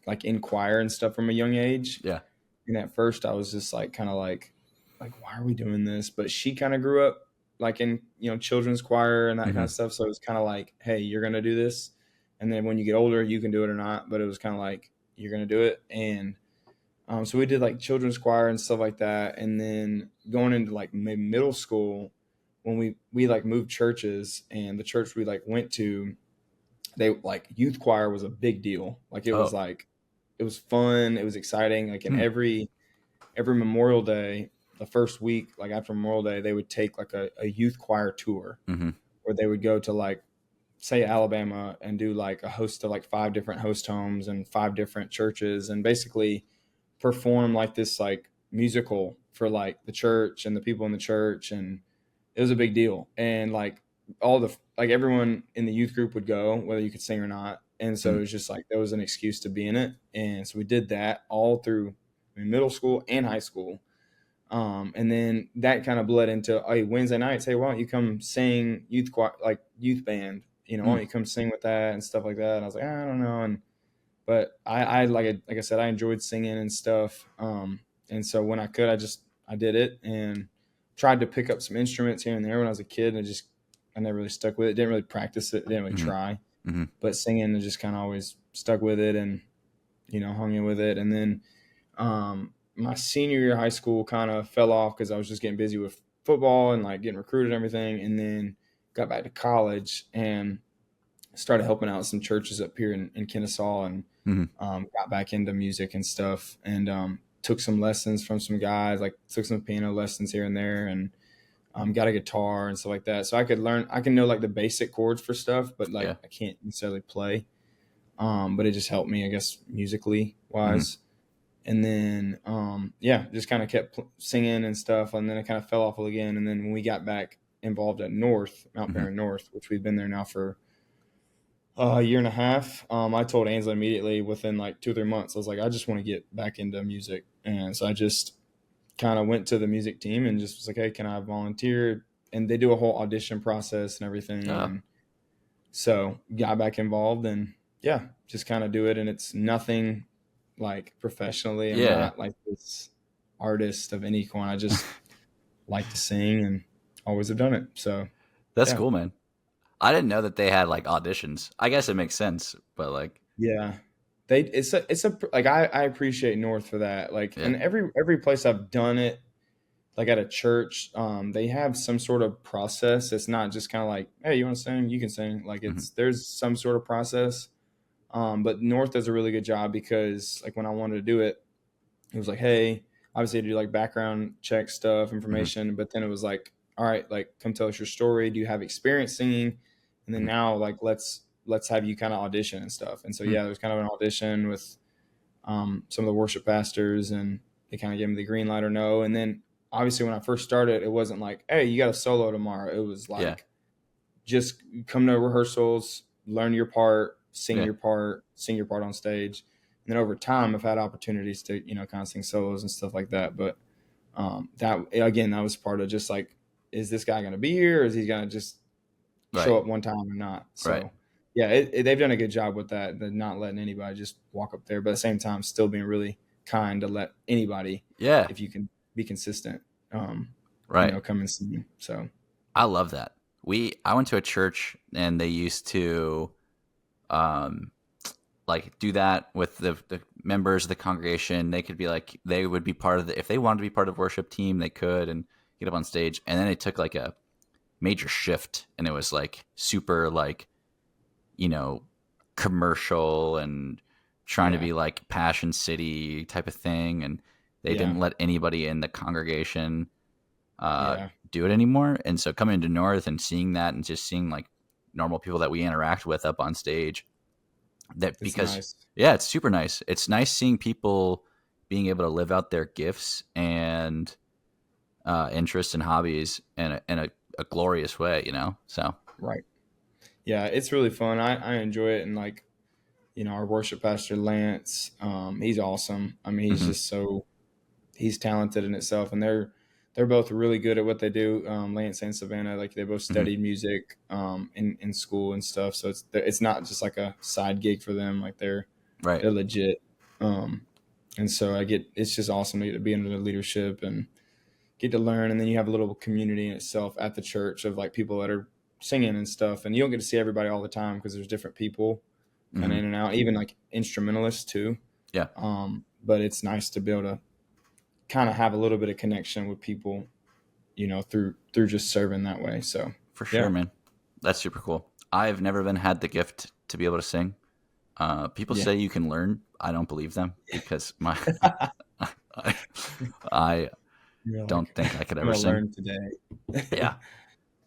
like in choir and stuff from a young age. Yeah. And at first I was just like kind of like why are we doing this? But she kind of grew up like in, children's choir and that kind Mm-hmm. of stuff. So it was kind of like, hey, you're gonna do this. And then when you get older, you can do it or not. But it was kind of like you're gonna do it. And so we did like children's choir and stuff like that. And then going into like maybe middle school, when we like moved churches, and the church we like went to, they like youth choir was a big deal. Like Oh. it was fun, it was exciting. Like in Hmm. every Memorial Day, the first week, like after Memorial Day, they would take like a youth choir tour Mm-hmm. where they would go to like say Alabama and do like a host of like 5 different host homes and 5 different churches, and basically perform like this like musical for like the church and the people in the church. And it was a big deal. And like all the like everyone in the youth group would go whether you could sing or not. And so it was just like there was an excuse to be in it. And so we did that all through, middle school and high school. And then that kind of bled into, hey, Wednesday nights, hey, why don't you come sing youth choir, like youth band, why don't you come sing with that and stuff like that. And I was like, I don't know. And but I like I said, I enjoyed singing and stuff. And so when I could, I did it and tried to pick up some instruments here and there when I was a kid. And I never really stuck with it. Didn't really practice it. Didn't really Mm-hmm. try. Mm-hmm. But singing, I just kind of always stuck with it and hung in with it. And then my senior year of high school kind of fell off because I was just getting busy with football and like getting recruited and everything. And then got back to college and started helping out some churches up here in Kennesaw, and got back into music and stuff, and took some lessons from some guys, like took some piano lessons here and there, and got a guitar and stuff like that. So I can know like the basic chords for stuff, but like Yeah. I can't necessarily play. But it just helped me, I guess, musically Mm-hmm. wise. And then, just kind of kept singing and stuff. And then it kind of fell off again. And then when we got back involved at North Mount Mm-hmm. Barren North, which we've been there now for a year and a half. I told Ainsley immediately within like 2 or 3 months. I was like, I just want to get back into music, and so I just kind of went to the music team and just was like, hey, can I volunteer? And they do a whole audition process and everything, Oh. and so got back involved, and yeah, just kind of do it. And it's nothing like professionally. I'm Yeah. not like this artist of any kind. I just like to sing and always have done it. So That's yeah. cool, man. I didn't know that they had like auditions. I guess it makes sense, but like, Yeah. It's a like I appreciate North for that. Like, yeah. and every place I've done it, like at a church, they have some sort of process. It's not just kind of like, hey, you want to sing, you can sing. Like Mm-hmm. there's some sort of process. But North does a really good job because like when I wanted to do it, it was like, hey, obviously to do like background check stuff, Mm-hmm. information, but then it was like, all right, like come tell us your story. Do you have experience singing? And then Mm-hmm. now like let's have you kind of audition and stuff. And so yeah, there was kind of an audition with some of the worship pastors, and they kind of gave me the green light or no. And then obviously when I first started, it wasn't like, hey, you got a solo tomorrow. It was Yeah. like just come to rehearsals, learn your part, Yeah. sing your part on stage. And then over time, I've had opportunities to, kind of sing solos and stuff like that. But that, again, that was part of just like, is this guy going to be here, or is he going to just Right. show up one time or not? Right. So, yeah, they've done a good job with that, not letting anybody just walk up there, but at the same time, still being really kind to let anybody, Yeah. if you can be consistent, Right. come and sing. So, I love that. I went to a church and they used to um like do that with the members of the congregation. They could be like, they would be part of if they wanted to be part of the worship team, they could and get up on stage. And then it took like a major shift, and it was like super like, commercial and trying to yeah, be like Passion City type of thing. And they yeah, didn't let anybody in the congregation yeah. do it anymore. And so coming to North and seeing that and just seeing like normal people that we interact with up on stage, that It's because nice. yeah, it's super nice. It's nice seeing people being able to live out their gifts and interests and hobbies in a glorious way, So Right. Yeah, it's really fun. I enjoy it. And like, our worship pastor Lance, he's awesome. I mean, he's hmm just he's talented in itself. And they're they're both really good at what they do. Lance and Savannah, like they both Hmm. studied music in school and stuff. So it's not just like a side gig for them. Like Right. they're legit. Um, and so it's just awesome to get to be under their leadership and get to learn. And then you have a little community in itself at the church of like people that are singing and stuff. And you don't get to see everybody all the time because there's different people kind Hmm. of in and out, even like instrumentalists too. Yeah, But it's nice to be able to kind of have a little bit of connection with people, through just serving that way. So for sure, yeah, man. That's super cool. I've never been had the gift to be able to sing. People yeah. say you can learn. I don't believe them because I, I You're don't like, think I could I'm ever gonna sing. learn today. Yeah,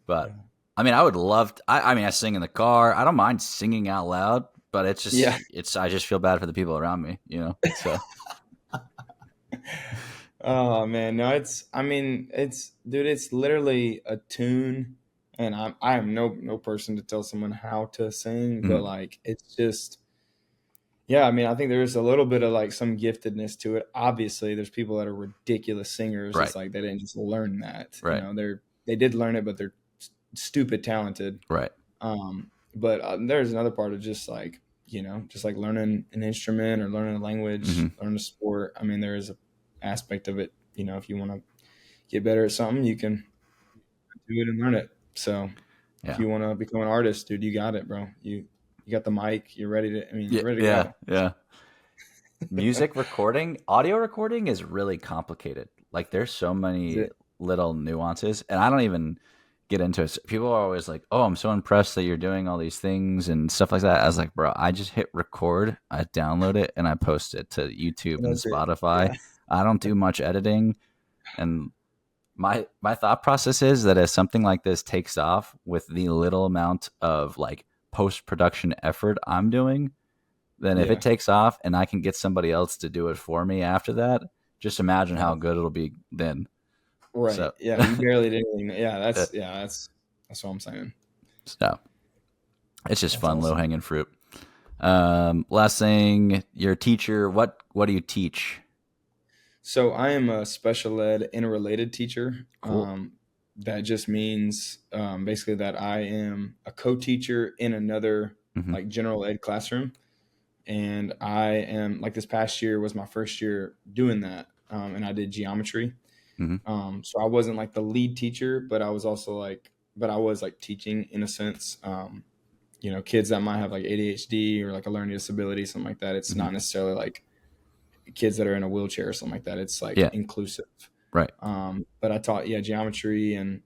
but I mean, I would love. I mean, I sing in the car. I don't mind singing out loud, but Yeah. I just feel bad for the people around me. So Oh man, no, I mean, dude, it's literally a tune, and I am no person to tell someone how to sing, but mhm. like it's just, yeah, I mean, I think there's a little bit of like some giftedness to it. Obviously, there's people that are ridiculous singers. Right, It's like they didn't just learn that, right, they did learn it, but they're stupid talented. right. But there's another part of just like, just like learning an instrument or learning a language, Hmm. learning a sport. I mean, there is a aspect of it. If you want to get better at something, you can do it and learn it. So if Yeah, you want to become an artist, dude, you got it, bro. You got the mic. You're ready to. I mean, yeah, you're ready to yeah, go. yeah. Music recording, audio recording is really complicated. Like there's so Is many it? little nuances, and I don't even get into it. People are always like, "Oh, I'm so impressed that you're doing all these things and stuff like that." I was like, "Bro, I just hit record, I download it, and I post it to YouTube And and that's it. Spotify. Yeah. I don't do much editing." And my thought process is that if something like this takes off with the little amount of like post production effort I'm doing, then if it Yeah. takes off and I can get somebody else to do it for me after that, just imagine how Oh, good it'll be then. right. So, Yeah. You barely did anything. uh, Yeah. That's what I'm saying. so it's just That's fun, low awesome. hanging fruit. Last thing, your teacher. What do you teach? So I am a special ed interrelated teacher. Cool. That just means basically that I am a co-teacher in another Hmm. like general ed classroom, and I am like this past year was my first year doing that, and I did geometry. Hmm. So I wasn't like the lead teacher, but I was like teaching in a sense. Kids that might have like ADHD or like a learning disability, something like that. It's Hmm. not necessarily like kids that are in a wheelchair or something like that. It's like Yeah. inclusive. Right. But I taught, yeah, geometry, and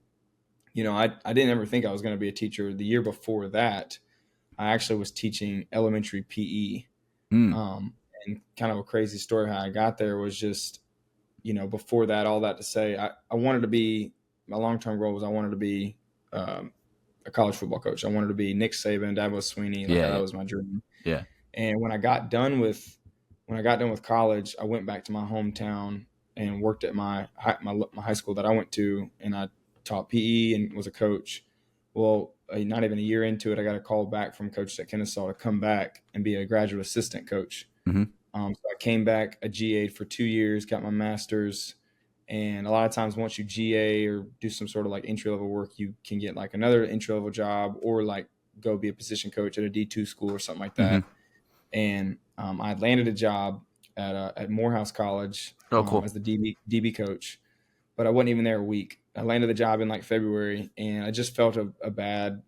I didn't ever think I was going to be a teacher. The year before that, I actually was teaching elementary PE. Mm. Um, and kind of a crazy story how I got there was just, before that, all that to say, I wanted to be, my long term goal was I wanted to be um, a college football coach. I wanted to be Nick Saban, Dabo Sweeney, like Yeah. that Yeah. was my dream. Yeah. And when I got done with college, I went back to my hometown and worked at my high school that I went to, and I taught PE and was a coach. Well, not even a year into it, I got a call back from Coach at Kennesaw to come back and be a graduate assistant coach. Hmm. So I came back, a GA for 2 years, got my master's, and a lot of times once you GA or do some sort of like entry level work, you can get like another entry level job or like go be a position coach at a D2 school or something like Hmm. that. And I landed a job at Morehouse College Oh, cool. as the DB coach, but I wasn't even there a week. I landed the job in like February, and I just felt a bad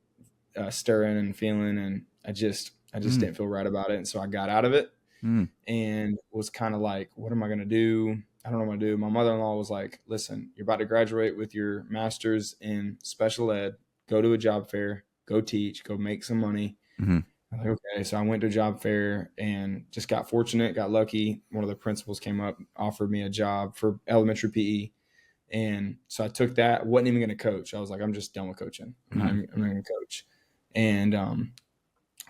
stirring and feeling, and I just Mm. didn't feel right about it, and so I got out of it Mm. and was kind of like, what am I going to do? I don't know what I'm going to do. My mother-in-law was like, listen, you're about to graduate with your master's in special ed. Go to a job fair, go teach, go make some money. Hmm. I'm like, okay. So I went to a job fair and just got fortunate, got lucky. One of the principals came up, offered me a job for elementary PE. And so I took that, wasn't even going to coach. I was like, I'm just done with coaching. Hmm. I'm not going to coach. And a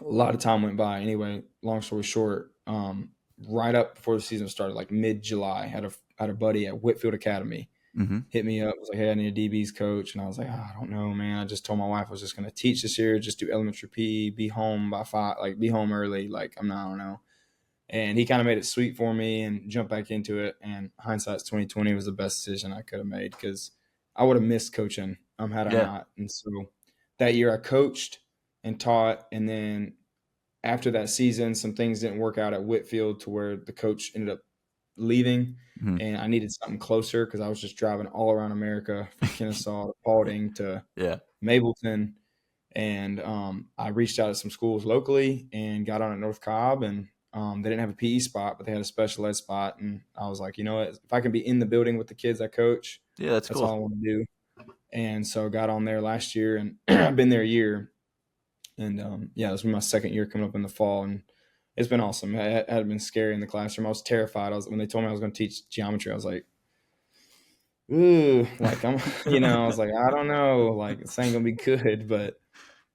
lot of time went by. Anyway, long story short, right up before the season started, like mid July, had a buddy at Whitfield Academy Hmm. hit me up, was like, hey, I need a DB's coach. And I was like, oh, I don't know, man. I just told my wife I was just going to teach this year, just do elementary PE, be home by 5, like be home early. Like, I don't know. And he kind of made it sweet for me and jumped back into it. And hindsight's 2020 was the best decision I could have made because I would have missed coaching had I Yeah. not. And so that year I coached and taught, and then after that season, some things didn't work out at Whitfield to where the coach ended up leaving, Mhm. and I needed something closer because I was just driving all around America from Kennesaw to Paulding to Yeah. Mableton. And I reached out to some schools locally and got on at North Cobb, and they didn't have a PE spot, but they had a special ed spot. And I was like, you know what? If I can be in the building with the kids I coach, Yeah, that's that's all cool. I want to do. And so got on there last year, and I've been there a year. And yeah, this was my second year coming up in the fall, and it's been awesome. It had been scary in the classroom. I was terrified. When they told me I was going to teach geometry, I was like, ooh, like I'm, I was like, I don't know, like this ain't gonna be good. But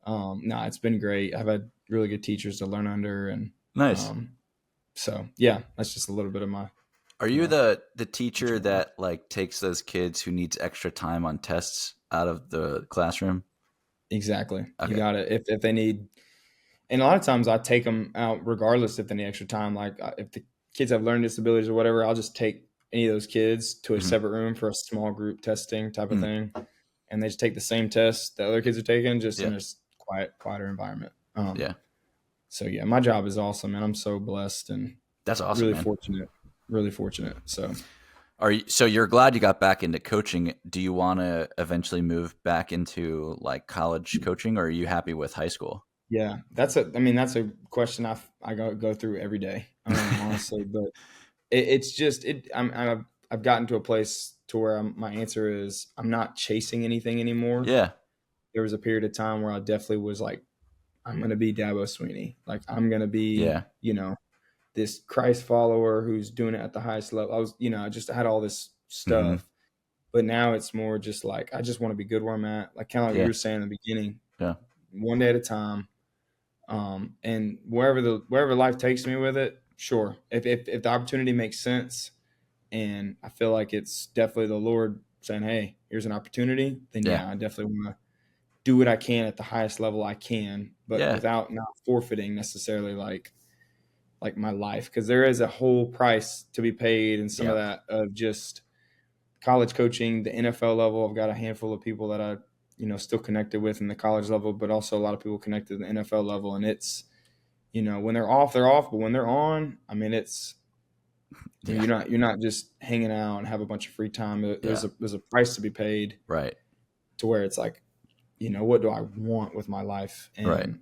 no, it's been great. I've had really good teachers to learn under, and Nice. um, so yeah, that's just a little bit of my, Are you you know, the teacher that like takes those kids who needs extra time on tests out of the classroom? exactly. You Okay. got it. If they need, and a lot of times I take them out regardless if they need extra time. Like if the kids have learning disabilities or whatever, I'll just take any of those kids to a Hmm. separate room for a small group testing type of Hmm. thing, and they just take the same test that other kids are taking, just Yeah. in a quieter environment. Yeah. So yeah, my job is awesome, and I'm so blessed and That's awesome, really man. fortunate. Really fortunate. So So you're glad you got back into coaching. Do you want to eventually move back into like college coaching, or are you happy with high school? yeah, that's a question I go through every day, honestly. But it's just I've gotten to a place to where my answer is I'm not chasing anything anymore. Yeah. There was a period of time where I definitely was like, I'm gonna be Dabo Sweeney. Like I'm gonna be, Yeah. this Christ follower who's doing it at the highest level. I just had all this Hmm. stuff. But now it's more just like I just want to be good where I'm at. Like kind of like you Yeah. were saying in the beginning, Yeah. one day at a time. And wherever life takes me with it, sure. If the opportunity makes sense, and I feel like it's definitely the Lord saying, "Hey, here's an opportunity," then Yeah. yeah, I definitely want to do what I can at the highest level I can, but Yeah. without not forfeiting necessarily like my life, because there is a whole price to be paid, and some of Yeah. that of just college coaching, the NFL level. I've got a handful of people that I, still connected with in the college level, but also a lot of people connected to the NFL level. And it's, when they're off, they're off. But when they're on, I mean, it's, Yeah. you're not just hanging out and have a bunch of free time. Yeah. There's a price to be paid Right. to where it's like, what do I want with my life? Right. And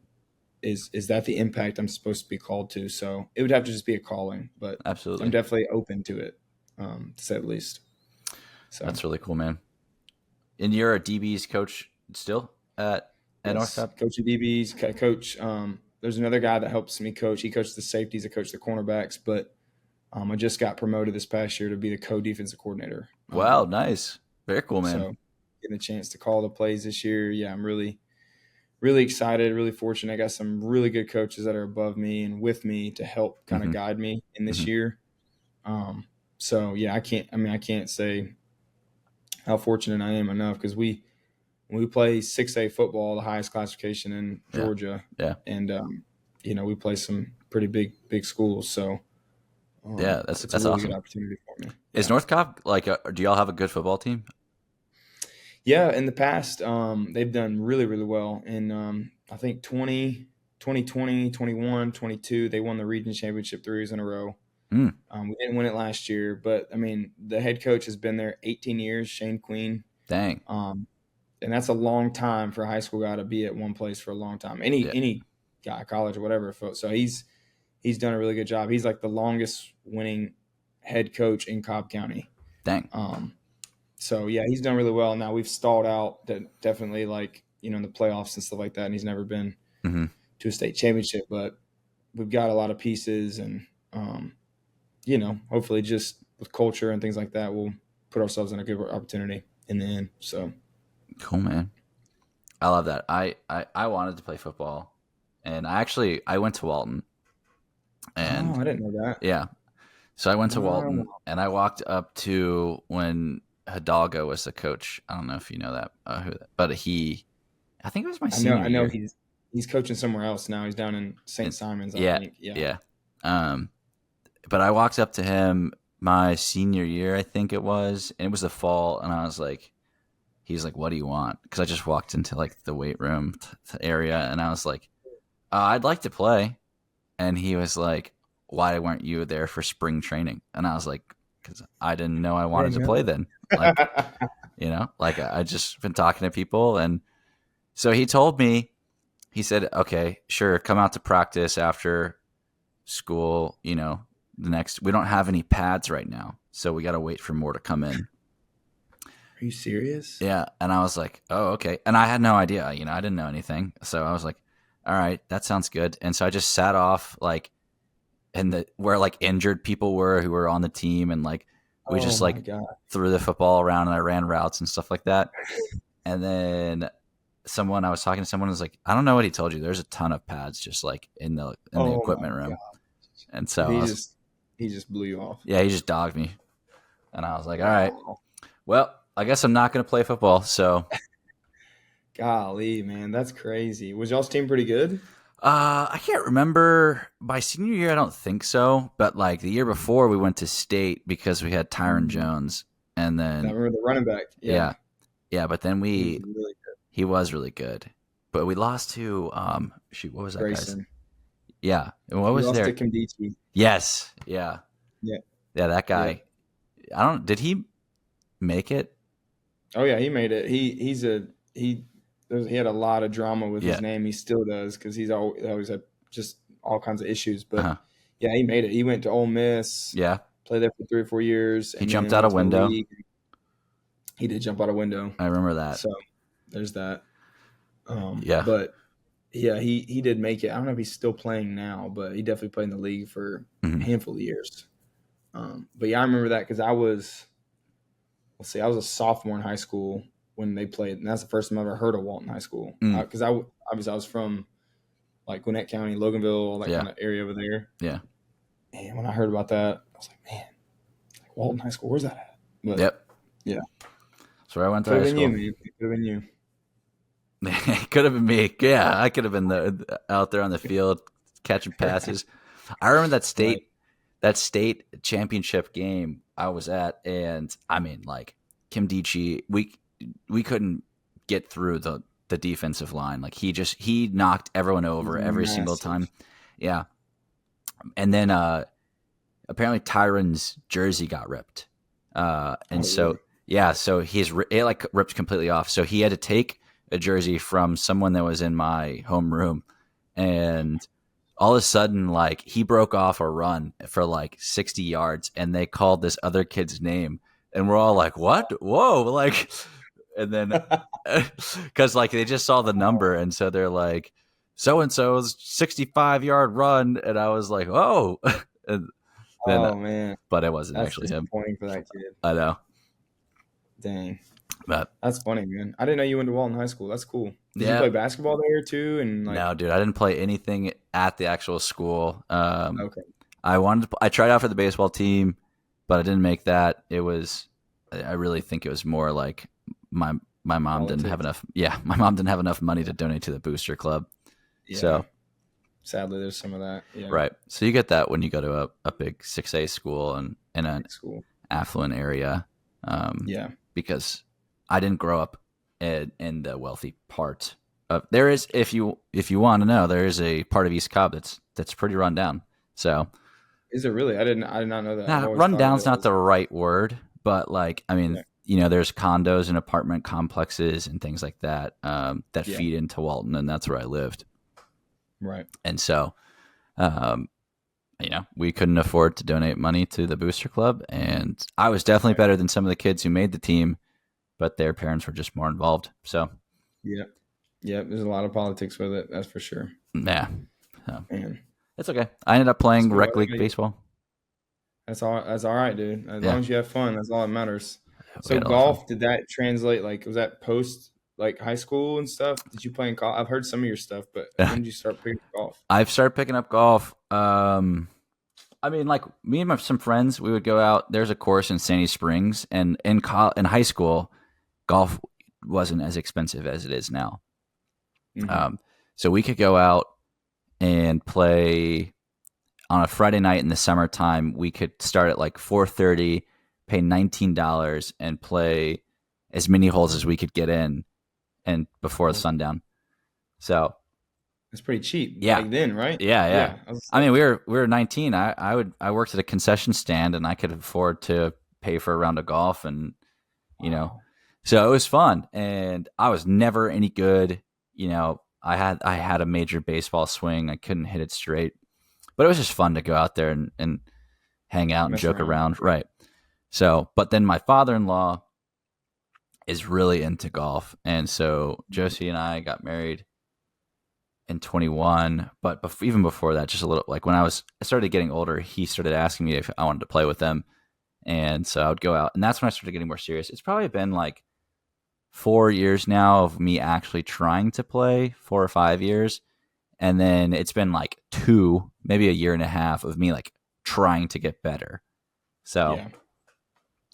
is that the impact I'm supposed to be called to? So it would have to just be a calling, but I'm Absolutely. definitely open to it, to say the least. So That's really cool, man. And you're a DB's coach still at North yes, Cup? coaching DBs, coach. There's another guy that helps me coach. He coaches the safeties, I coach the cornerbacks, but I just got promoted this past year to be the co-defensive coordinator. Wow, nice. Very cool, man. So getting a chance to call the plays this year, yeah, I'm really, really excited, really fortunate. I got some really good coaches that are above me and with me to help kind of Hmm. guide me in this Hmm. year. So yeah, I can't say how fortunate I am enough, because we play 6A football, the highest classification in Yeah. Georgia, Yeah. and we play some pretty big schools. So Yeah. it's a That's really good awesome. opportunity for me. Is Yeah, North Cobb like do y'all have a good football team? yeah. In the past, they've done really really well. In I think 2020, 21, 22, they won the region championship 3 years in a row. Mm, We didn't win it last year, but I mean the head coach has been there 18 years, Shane Queen. dang. Um, and that's a long time for a high school guy to be at one place for a long time. Yeah. Any guy, college or whatever. So he's done a really good job. He's like the longest winning head coach in Cobb County. Dang. So yeah, he's done really well. Now we've stalled out definitely, like in the playoffs and stuff like that, and he's never been Hmm. to a state championship. But we've got a lot of pieces, and hopefully just with culture and things like that, we'll put ourselves in a good opportunity in the end. So Cool, man. I love that. I wanted to play football, and I went to Walton, oh, and I didn't know that. yeah, so I went to Walton, Wow. and I walked up to when Hidalgo was the coach. I don't know if you know that, but I think it was my senior I know year. he's coaching somewhere else now. He's down in St. Simon's, I Yeah, think. Yeah. yeah. Um, but I walked up to him my senior year, I think it was, and it was the fall, and I was like, he's like, what do you want? Because I just walked into like the weight room area, and I was like, I'd like to play. And he was like, why weren't you there for spring training? And I was like, because I didn't know I wanted to play then. Like, like I just been talking to people. And so he told me, he said, okay, sure, come out to practice after school. We don't have any pads right now, so we got to wait for more to come in. Are you serious? Yeah. And I was like, oh, okay. And I had no idea, I didn't know anything. So I was like, all right, that sounds good. And so I just sat off like where like injured people were who were on the team, and like we just like threw the football around, and I ran routes and stuff like that. And then I was talking to someone who was like, I don't know what he told you. There's a ton of pads just like in the equipment room. God. And so he just blew you off. Yeah, he just dogged me. And I was like, all right, well, I guess I'm not going to play football. So golly, man, that's crazy. Was y'all's team pretty good? I can't remember. By senior year, I don't think so. But like the year before, we went to state because we had Tyron Jones, and then I remember the running back. Yeah. But then he was really good. But we lost to what was that Grayson. Guy's? Yeah, and what was lost there? To Dietary. Yes, yeah. That guy. Yeah. Did he make it? Oh yeah, he made it. He had a lot of drama with his name. He still does because he's always had just all kinds of issues. But yeah, he made it. He went to Ole Miss. Yeah, played there for 3 or 4 years. He jumped out a window. He did jump out a window. I remember that. So there's that. But yeah, he did make it. I don't know if he's still playing now, but he definitely played in the league for a handful of years. But yeah, I remember that because I was a sophomore in high school when they played, and that's the first time I ever heard of Walton High School. Because I was from like Gwinnett County, Loganville, all that kind of area over there. Yeah. And when I heard about that, I was like, man, like Walton High School, where's that at? But, yeah. That's where I went to high school. It could have been you. It could have been me. Yeah, I could have been out there on the field catching passes. I remember that state championship game I was at, and I mean, like Kim Dietary, we couldn't get through the defensive line. Like he knocked everyone over every single time. Yeah. And then apparently Tyron's jersey got ripped. So it like ripped completely off. So he had to take a jersey from someone that was in my homeroom, and all of a sudden, like he broke off a run for like 60 yards, and they called this other kid's name, and we're all like, "What? Whoa!" Like, and then because like they just saw the number, and so they're like, "So and so's 65-yard run," and I was like, "Oh." And then, man! But it wasn't That's actually him. Disappointing for that kid. I know. Dang. But that's funny, man. I didn't know you went to Walton High School. That's cool. Did you play basketball there too? And no, dude, I didn't play anything at the actual school. Okay. I tried out for the baseball team, but I didn't make that. I really think it was more like my mom didn't have enough. Yeah, my mom didn't have enough money to donate to the booster club. Yeah. So sadly, there's some of that. Yeah. Right. So you get that when you go to a big 6A school and in an affluent area. Because I didn't grow up in the wealthy part of there is if you want to know, there is a part of East Cobb that's pretty run down. So is it really? I did not know that. Run down's not the right word, but like I mean, there's condos and apartment complexes and things like that that feed into Walton, and that's where I lived. Right. And so we couldn't afford to donate money to the booster club, and I was definitely better than some of the kids who made the team, but their parents were just more involved. So, yeah, there's a lot of politics with it. That's for sure. Yeah, so, man, it's okay. I ended up playing rec league baseball. That's all. That's all right, dude. As long as you have fun, that's all that matters. So, golf, did that translate? Like, was that post like high school and stuff? Did you play in golf? I've heard some of your stuff, but when did you start picking up golf? I've started picking up golf. I mean, like me and some friends, we would go out. There's a course in Sandy Springs, and in high school, golf wasn't as expensive as it is now. Mm-hmm. So we could go out and play on a Friday night in the summertime. We could start at like 4:30, pay $19, and play as many holes as we could get in and before the sundown. So it's pretty cheap back then, right? Yeah. I mean, we were 19. I worked at a concession stand, and I could afford to pay for a round of golf, and so it was fun. And I was never any good. I had a major baseball swing. I couldn't hit it straight, but it was just fun to go out there and hang out and joke around. Right. So, but then my father-in-law is really into golf, and so Josie and I got married in 21, but even before that, just a little, like when I started getting older, he started asking me if I wanted to play with them. And so I would go out, and that's when I started getting more serious. It's probably been like 4 years now of me actually trying to play, 4 or 5 years. And then it's been like 2, maybe a year and a half of me like trying to get better. So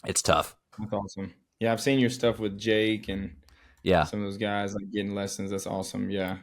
it's tough. That's awesome. Yeah. I've seen your stuff with Jake and some of those guys like getting lessons. That's awesome. Yeah.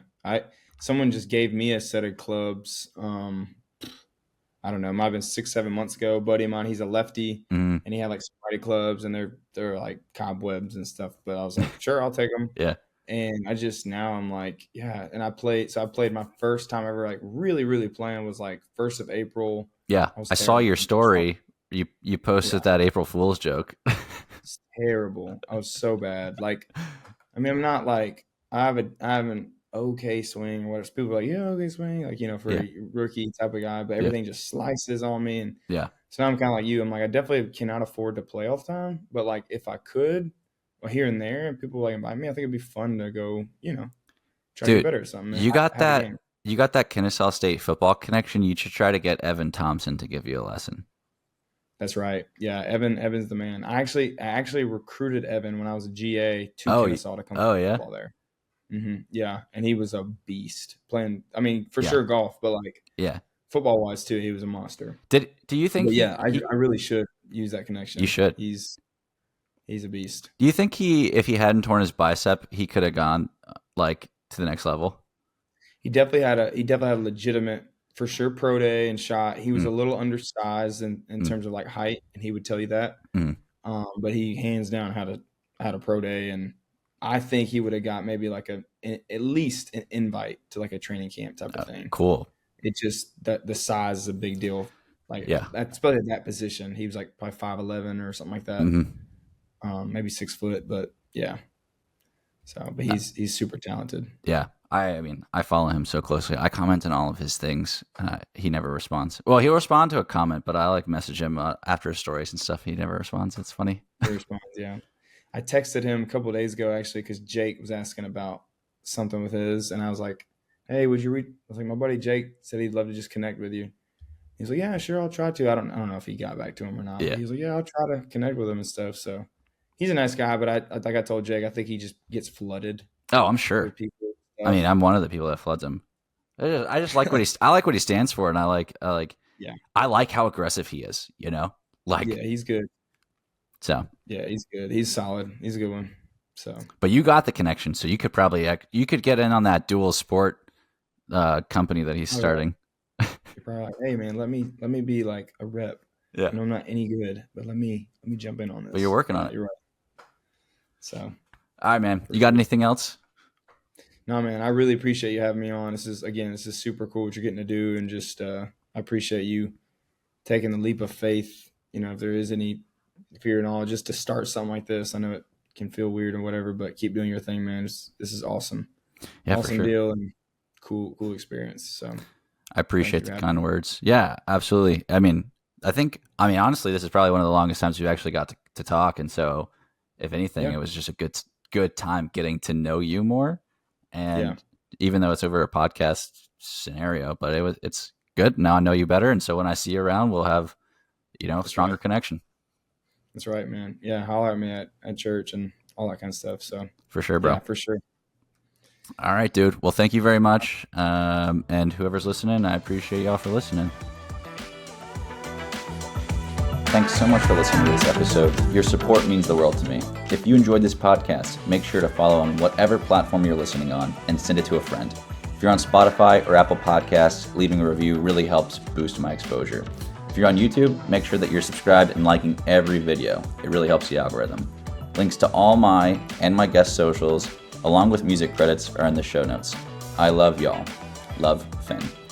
Someone just gave me a set of clubs. I don't know, it might have been 6-7 months ago. A buddy of mine, he's a lefty, and he had like some righty clubs, and they're like cobwebs and stuff. But I was like, sure, I'll take them. Yeah. And I'm like, yeah. And I played my first time ever like really, really playing was like 1st of April. Yeah, I saw your story. You posted that April Fool's joke. It's terrible. I was so bad. Like, I mean, I'm not like I have an okay swing or whatever. People are like, okay swing, like, for a rookie type of guy, but everything just slices on me. And so now I'm kind of like you. I'm like, I definitely cannot afford to play all the time, but like if I could, well, here and there, and people like invite me, I think it'd be fun to go, try to get better or something. You got that Kennesaw State football connection. You should try to get Evan Thompson to give you a lesson. That's right. Yeah, Evan's the man. I actually recruited Evan when I was a GA to Kennesaw to come play football there. Mm-hmm. Yeah, and he was a beast playing. I mean, for sure golf, but like football wise too, he was a monster. Do you think? I really should use that connection. You should. He's a beast. Do you think if he hadn't torn his bicep, he could have gone like to the next level? He definitely had a legitimate, for sure, pro day and shot. He was a little undersized in terms of like height, and he would tell you that. But he hands down had a pro day, and I think he would have got maybe like at least an invite to like a training camp type of thing. Cool. It's just that the size is a big deal. Like that's probably that position. He was like probably 5'11" or something like that. Maybe 6 foot, but yeah. So, but he's super talented. Yeah. I mean, I follow him so closely. I comment on all of his things. He never responds. Well, he'll respond to a comment, but I like message him after his stories and stuff. He never responds. It's funny. He responds, yeah. I texted him a couple of days ago, actually, because Jake was asking about something with his, and I was like, hey, would you read? I was like, my buddy Jake said he'd love to just connect with you. He's like, yeah, sure, I'll try to. I don't know if he got back to him or not. Yeah. He was like, yeah, I'll try to connect with him and stuff. So he's a nice guy, but like I told Jake, I think he just gets flooded. Oh, I'm sure. I mean, I'm one of the people that floods him. I just like I like what he stands for, and I like how aggressive he is. Like he's good. So yeah, he's good. He's solid. He's a good one. So, but you got the connection, so you could probably get in on that dual sport company that he's starting. You're probably like, hey man, let me be like a rep. Yeah, I'm not any good, but let me jump in on this. But you're working on it. You're right. So, all right, man. You got anything else? No, man. I really appreciate you having me on. This is super cool what you're getting to do, and just I appreciate you taking the leap of faith. If there is any fear and all, just to start something like this. I know it can feel weird or whatever, but keep doing your thing, man. This is awesome. Yeah, awesome for sure. Deal and cool experience. So I appreciate the kind words. Yeah, absolutely. I mean, honestly, this is probably one of the longest times we've actually got to talk. And so if anything, it was just a good time getting to know you more. And even though it's over a podcast scenario, but it's good. Now I know you better. And so when I see you around, we'll have, a stronger connection. That's right, man. Yeah, holler at me at church and all that kind of stuff. So for sure, bro. Yeah, for sure. All right, dude. Well, thank you very much. And whoever's listening, I appreciate y'all for listening. Thanks so much for listening to this episode. Your support means the world to me. If you enjoyed this podcast, make sure to follow on whatever platform you're listening on and send it to a friend. If you're on Spotify or Apple Podcasts, leaving a review really helps boost my exposure. If you're on YouTube, make sure that you're subscribed and liking every video. It really helps the algorithm. Links to all my and my guest socials, along with music credits, are in the show notes. I love y'all. Love, Phen.